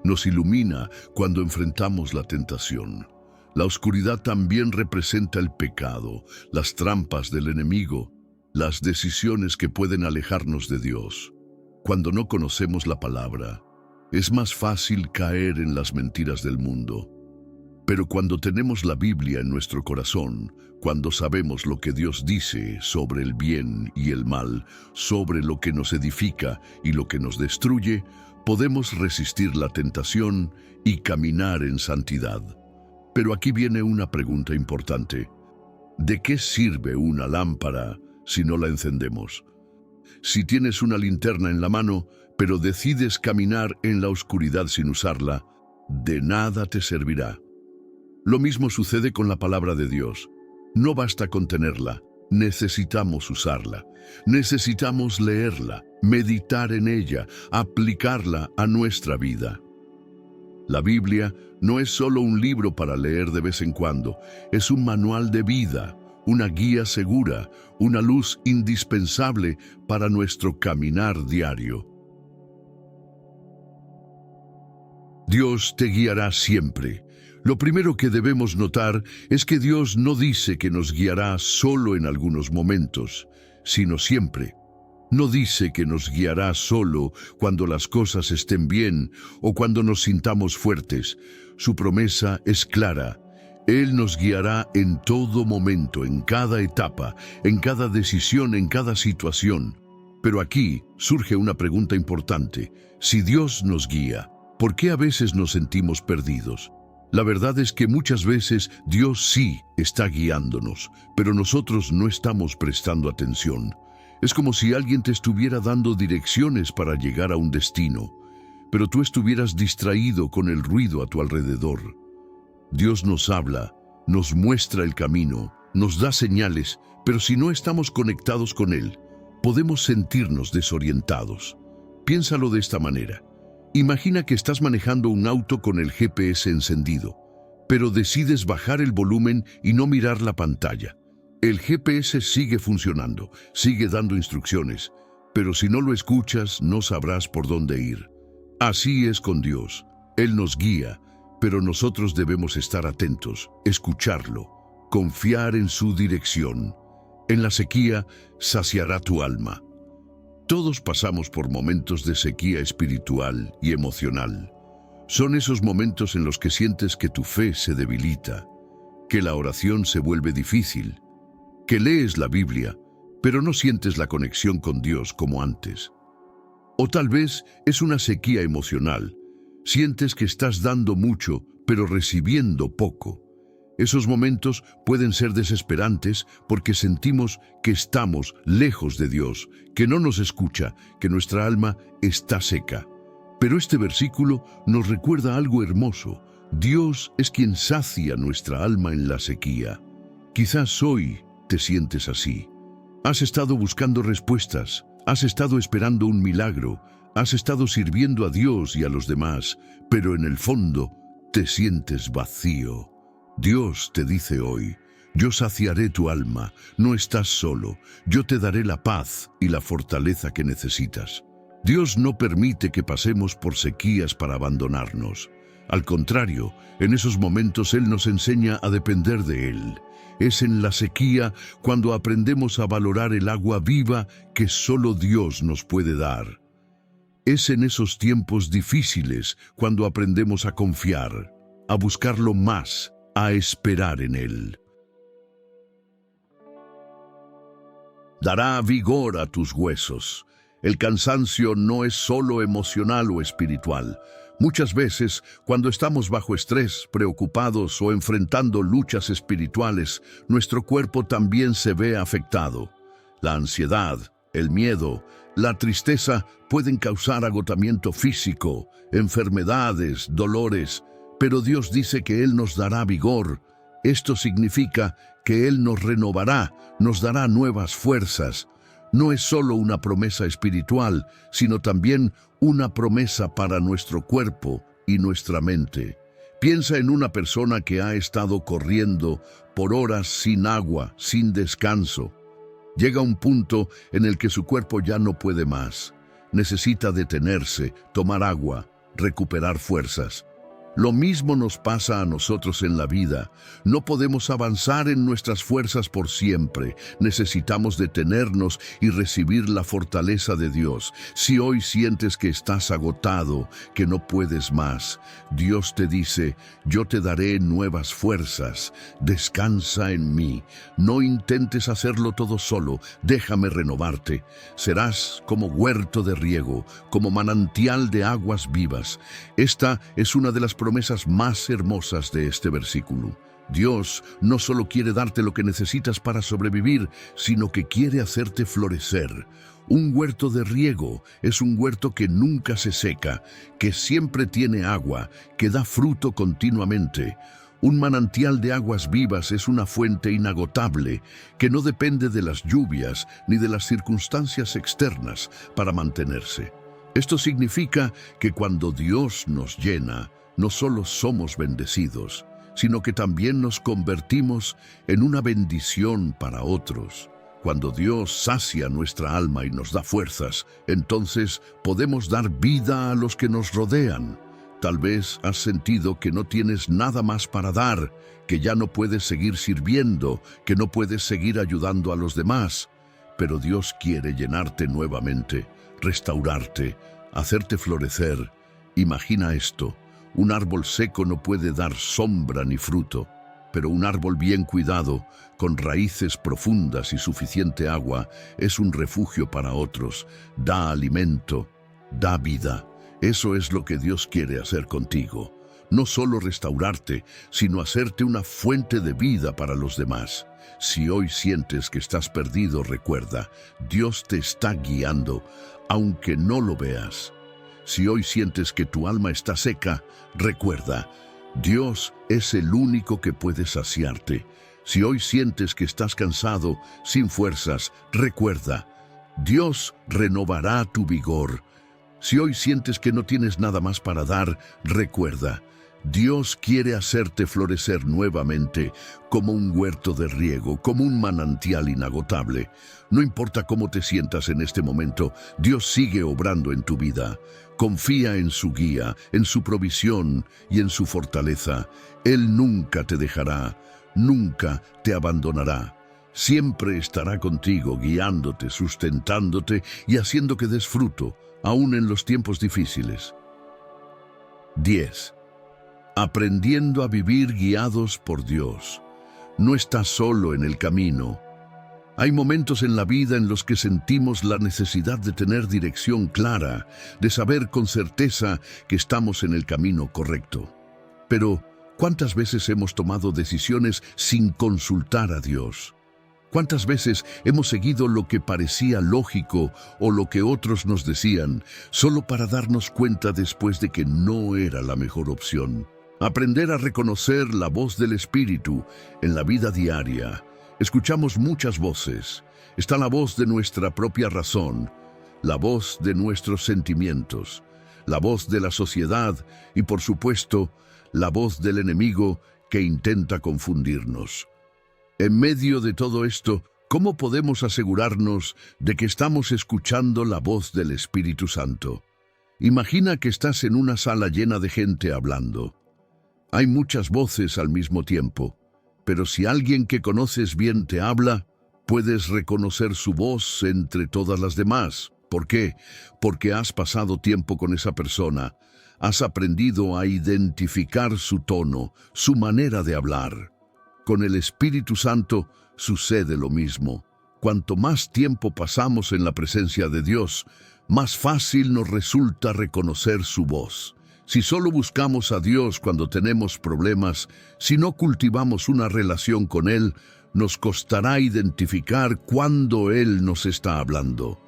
Nos ilumina cuando enfrentamos la tentación. La oscuridad también representa el pecado, las trampas del enemigo, las decisiones que pueden alejarnos de Dios. Cuando no conocemos la palabra, es más fácil caer en las mentiras del mundo. Pero cuando tenemos la Biblia en nuestro corazón, cuando sabemos lo que Dios dice sobre el bien y el mal, sobre lo que nos edifica y lo que nos destruye, podemos resistir la tentación y caminar en santidad. Pero aquí viene una pregunta importante. ¿De qué sirve una lámpara si no la encendemos? Si tienes una linterna en la mano, pero decides caminar en la oscuridad sin usarla, de nada te servirá. Lo mismo sucede con la palabra de Dios. No basta con tenerla, necesitamos usarla. Necesitamos leerla, meditar en ella, aplicarla a nuestra vida. La Biblia no es solo un libro para leer de vez en cuando, es un manual de vida, una guía segura, una luz indispensable para nuestro caminar diario. Dios te guiará siempre. Lo primero que debemos notar es que Dios no dice que nos guiará solo en algunos momentos, sino siempre. No dice que nos guiará solo cuando las cosas estén bien o cuando nos sintamos fuertes. Su promesa es clara. Él nos guiará en todo momento, en cada etapa, en cada decisión, en cada situación. Pero aquí surge una pregunta importante. Si Dios nos guía, ¿por qué a veces nos sentimos perdidos? La verdad es que muchas veces Dios sí está guiándonos, pero nosotros no estamos prestando atención. Es como si alguien te estuviera dando direcciones para llegar a un destino, pero tú estuvieras distraído con el ruido a tu alrededor. Dios nos habla, nos muestra el camino, nos da señales, pero si no estamos conectados con Él, podemos sentirnos desorientados. Piénsalo de esta manera. Imagina que estás manejando un auto con el GPS encendido, pero decides bajar el volumen y no mirar la pantalla. El GPS sigue funcionando, sigue dando instrucciones, pero si no lo escuchas, no sabrás por dónde ir. Así es con Dios. Él nos guía, pero nosotros debemos estar atentos, escucharlo, confiar en su dirección. En la sequía saciará tu alma. Todos pasamos por momentos de sequía espiritual y emocional. Son esos momentos en los que sientes que tu fe se debilita, que la oración se vuelve difícil, que lees la Biblia, pero no sientes la conexión con Dios como antes. O tal vez es una sequía emocional. Sientes que estás dando mucho, pero recibiendo poco. Esos momentos pueden ser desesperantes porque sentimos que estamos lejos de Dios, que no nos escucha, que nuestra alma está seca. Pero este versículo nos recuerda algo hermoso. Dios es quien sacia nuestra alma en la sequía. Quizás hoy te sientes así. Has estado buscando respuestas, has estado esperando un milagro, has estado sirviendo a Dios y a los demás, pero en el fondo te sientes vacío. Dios te dice hoy, yo saciaré tu alma, no estás solo, yo te daré la paz y la fortaleza que necesitas. Dios no permite que pasemos por sequías para abandonarnos. Al contrario, en esos momentos Él nos enseña a depender de Él. Es en la sequía cuando aprendemos a valorar el agua viva que solo Dios nos puede dar. Es en esos tiempos difíciles cuando aprendemos a confiar, a buscarlo más, a esperar en Él. Dará vigor a tus huesos. El cansancio no es solo emocional o espiritual. Muchas veces, cuando estamos bajo estrés, preocupados o enfrentando luchas espirituales, nuestro cuerpo también se ve afectado. La ansiedad, el miedo, la tristeza pueden causar agotamiento físico, enfermedades, dolores, pero Dios dice que Él nos dará vigor. Esto significa que Él nos renovará, nos dará nuevas fuerzas. No es solo una promesa espiritual, sino también una promesa para nuestro cuerpo y nuestra mente. Piensa en una persona que ha estado corriendo por horas sin agua, sin descanso. Llega un punto en el que su cuerpo ya no puede más. Necesita detenerse, tomar agua, recuperar fuerzas. Lo mismo nos pasa a nosotros en la vida. No podemos avanzar en nuestras fuerzas por siempre. Necesitamos detenernos y recibir la fortaleza de Dios. Si hoy sientes que estás agotado, que no puedes más, Dios te dice, yo te daré nuevas fuerzas. Descansa en mí. No intentes hacerlo todo solo. Déjame renovarte. Serás como huerto de riego, como manantial de aguas vivas. Esta es una de las promesas más hermosas de este versículo. Dios no solo quiere darte lo que necesitas para sobrevivir, sino que quiere hacerte florecer. Un huerto de riego es un huerto que nunca se seca, que siempre tiene agua, que da fruto continuamente. Un manantial de aguas vivas es una fuente inagotable, que no depende de las lluvias ni de las circunstancias externas para mantenerse. Esto significa que cuando Dios nos llena, no solo somos bendecidos, sino que también nos convertimos en una bendición para otros. Cuando Dios sacia nuestra alma y nos da fuerzas, entonces podemos dar vida a los que nos rodean. Tal vez has sentido que no tienes nada más para dar, que ya no puedes seguir sirviendo, que no puedes seguir ayudando a los demás. Pero Dios quiere llenarte nuevamente, restaurarte, hacerte florecer. Imagina esto: un árbol seco no puede dar sombra ni fruto, pero un árbol bien cuidado, con raíces profundas y suficiente agua, es un refugio para otros, da alimento, da vida. Eso es lo que Dios quiere hacer contigo. No solo restaurarte, sino hacerte una fuente de vida para los demás. Si hoy sientes que estás perdido, recuerda, Dios te está guiando, aunque no lo veas. Si hoy sientes que tu alma está seca, recuerda, Dios es el único que puede saciarte. Si hoy sientes que estás cansado, sin fuerzas, recuerda, Dios renovará tu vigor. Si hoy sientes que no tienes nada más para dar, recuerda, Dios quiere hacerte florecer nuevamente como un huerto de riego, como un manantial inagotable. No importa cómo te sientas en este momento, Dios sigue obrando en tu vida. Confía en su guía, en su provisión y en su fortaleza. Él nunca te dejará, nunca te abandonará. Siempre estará contigo, guiándote, sustentándote y haciendo que des fruto, aún en los tiempos difíciles. 10. Aprendiendo a vivir guiados por Dios. No estás solo en el camino. Hay momentos en la vida en los que sentimos la necesidad de tener dirección clara, de saber con certeza que estamos en el camino correcto. Pero, ¿cuántas veces hemos tomado decisiones sin consultar a Dios? ¿Cuántas veces hemos seguido lo que parecía lógico o lo que otros nos decían, solo para darnos cuenta después de que no era la mejor opción? Aprender a reconocer la voz del Espíritu en la vida diaria. Escuchamos muchas voces. Está la voz de nuestra propia razón, la voz de nuestros sentimientos, la voz de la sociedad y, por supuesto, la voz del enemigo que intenta confundirnos. En medio de todo esto, ¿cómo podemos asegurarnos de que estamos escuchando la voz del Espíritu Santo? Imagina que estás en una sala llena de gente hablando. Hay muchas voces al mismo tiempo, pero si alguien que conoces bien te habla, puedes reconocer su voz entre todas las demás. ¿Por qué? Porque has pasado tiempo con esa persona, has aprendido a identificar su tono, su manera de hablar. Con el Espíritu Santo sucede lo mismo. Cuanto más tiempo pasamos en la presencia de Dios, más fácil nos resulta reconocer su voz. Si solo buscamos a Dios cuando tenemos problemas, si no cultivamos una relación con Él, nos costará identificar cuándo Él nos está hablando.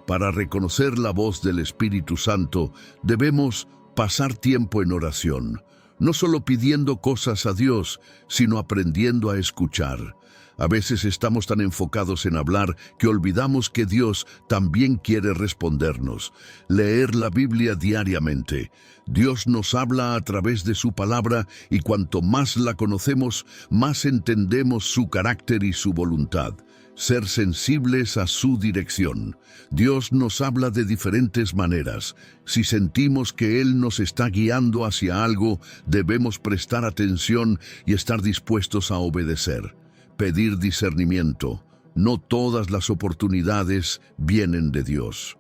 Para reconocer la voz del Espíritu Santo, debemos pasar tiempo en oración, no solo pidiendo cosas a Dios, sino aprendiendo a escuchar. A veces estamos tan enfocados en hablar que olvidamos que Dios también quiere respondernos. Leer la Biblia diariamente. Dios nos habla a través de su palabra y cuanto más la conocemos, más entendemos su carácter y su voluntad. Ser sensibles a su dirección. Dios nos habla de diferentes maneras. Si sentimos que Él nos está guiando hacia algo, debemos prestar atención y estar dispuestos a obedecer. Pedir discernimiento. No todas las oportunidades vienen de Dios.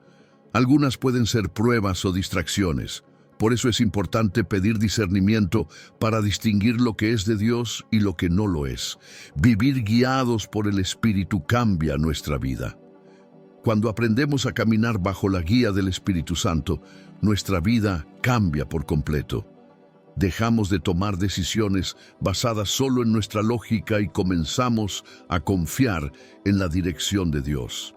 Algunas pueden ser pruebas o distracciones. Por eso es importante pedir discernimiento para distinguir lo que es de Dios y lo que no lo es. Vivir guiados por el Espíritu cambia nuestra vida. Cuando aprendemos a caminar bajo la guía del Espíritu Santo, nuestra vida cambia por completo. Dejamos de tomar decisiones basadas solo en nuestra lógica y comenzamos a confiar en la dirección de Dios.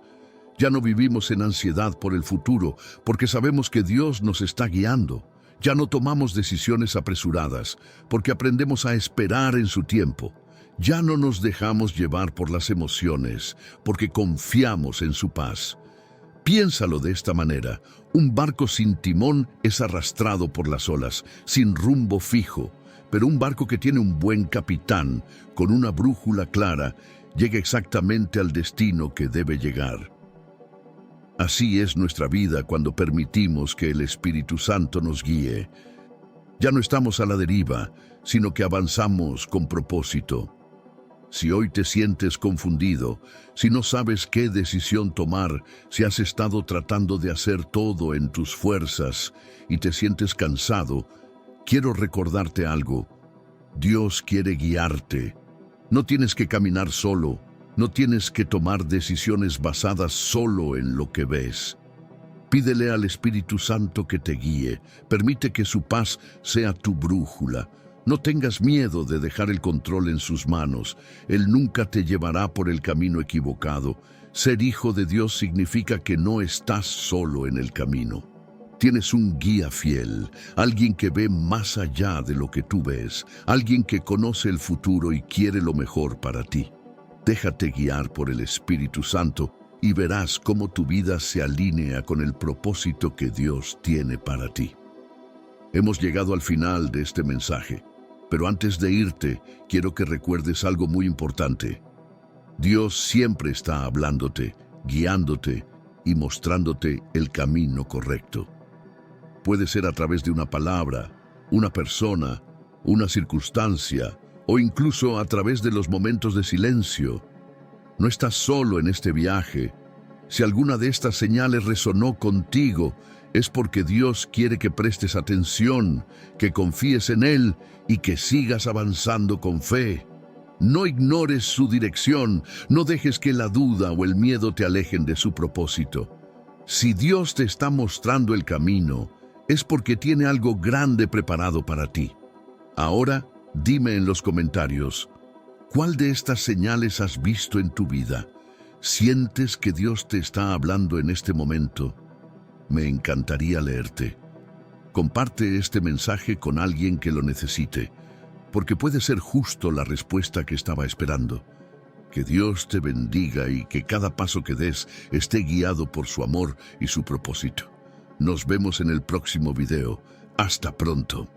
Ya no vivimos en ansiedad por el futuro, porque sabemos que Dios nos está guiando. Ya no tomamos decisiones apresuradas, porque aprendemos a esperar en su tiempo. Ya no nos dejamos llevar por las emociones, porque confiamos en su paz. Piénsalo de esta manera: un barco sin timón es arrastrado por las olas, sin rumbo fijo, pero un barco que tiene un buen capitán, con una brújula clara, llega exactamente al destino que debe llegar. Así es nuestra vida cuando permitimos que el Espíritu Santo nos guíe. Ya no estamos a la deriva, sino que avanzamos con propósito. Si hoy te sientes confundido, si no sabes qué decisión tomar, si has estado tratando de hacer todo en tus fuerzas y te sientes cansado, quiero recordarte algo. Dios quiere guiarte. No tienes que caminar solo. No tienes que tomar decisiones basadas solo en lo que ves. Pídele al Espíritu Santo que te guíe. Permite que su paz sea tu brújula. No tengas miedo de dejar el control en sus manos. Él nunca te llevará por el camino equivocado. Ser hijo de Dios significa que no estás solo en el camino. Tienes un guía fiel, alguien que ve más allá de lo que tú ves, alguien que conoce el futuro y quiere lo mejor para ti. Déjate guiar por el Espíritu Santo y verás cómo tu vida se alinea con el propósito que Dios tiene para ti. Hemos llegado al final de este mensaje, pero antes de irte, quiero que recuerdes algo muy importante. Dios siempre está hablándote, guiándote y mostrándote el camino correcto. Puede ser a través de una palabra, una persona, una circunstancia, o incluso a través de los momentos de silencio. No estás solo en este viaje. Si alguna de estas señales resonó contigo, es porque Dios quiere que prestes atención, que confíes en Él y que sigas avanzando con fe. No ignores su dirección, no dejes que la duda o el miedo te alejen de su propósito. Si Dios te está mostrando el camino, es porque tiene algo grande preparado para ti. Ahora, dime en los comentarios, ¿cuál de estas señales has visto en tu vida? ¿Sientes que Dios te está hablando en este momento? Me encantaría leerte. Comparte este mensaje con alguien que lo necesite, porque puede ser justo la respuesta que estaba esperando. Que Dios te bendiga y que cada paso que des esté guiado por su amor y su propósito. Nos vemos en el próximo video. Hasta pronto.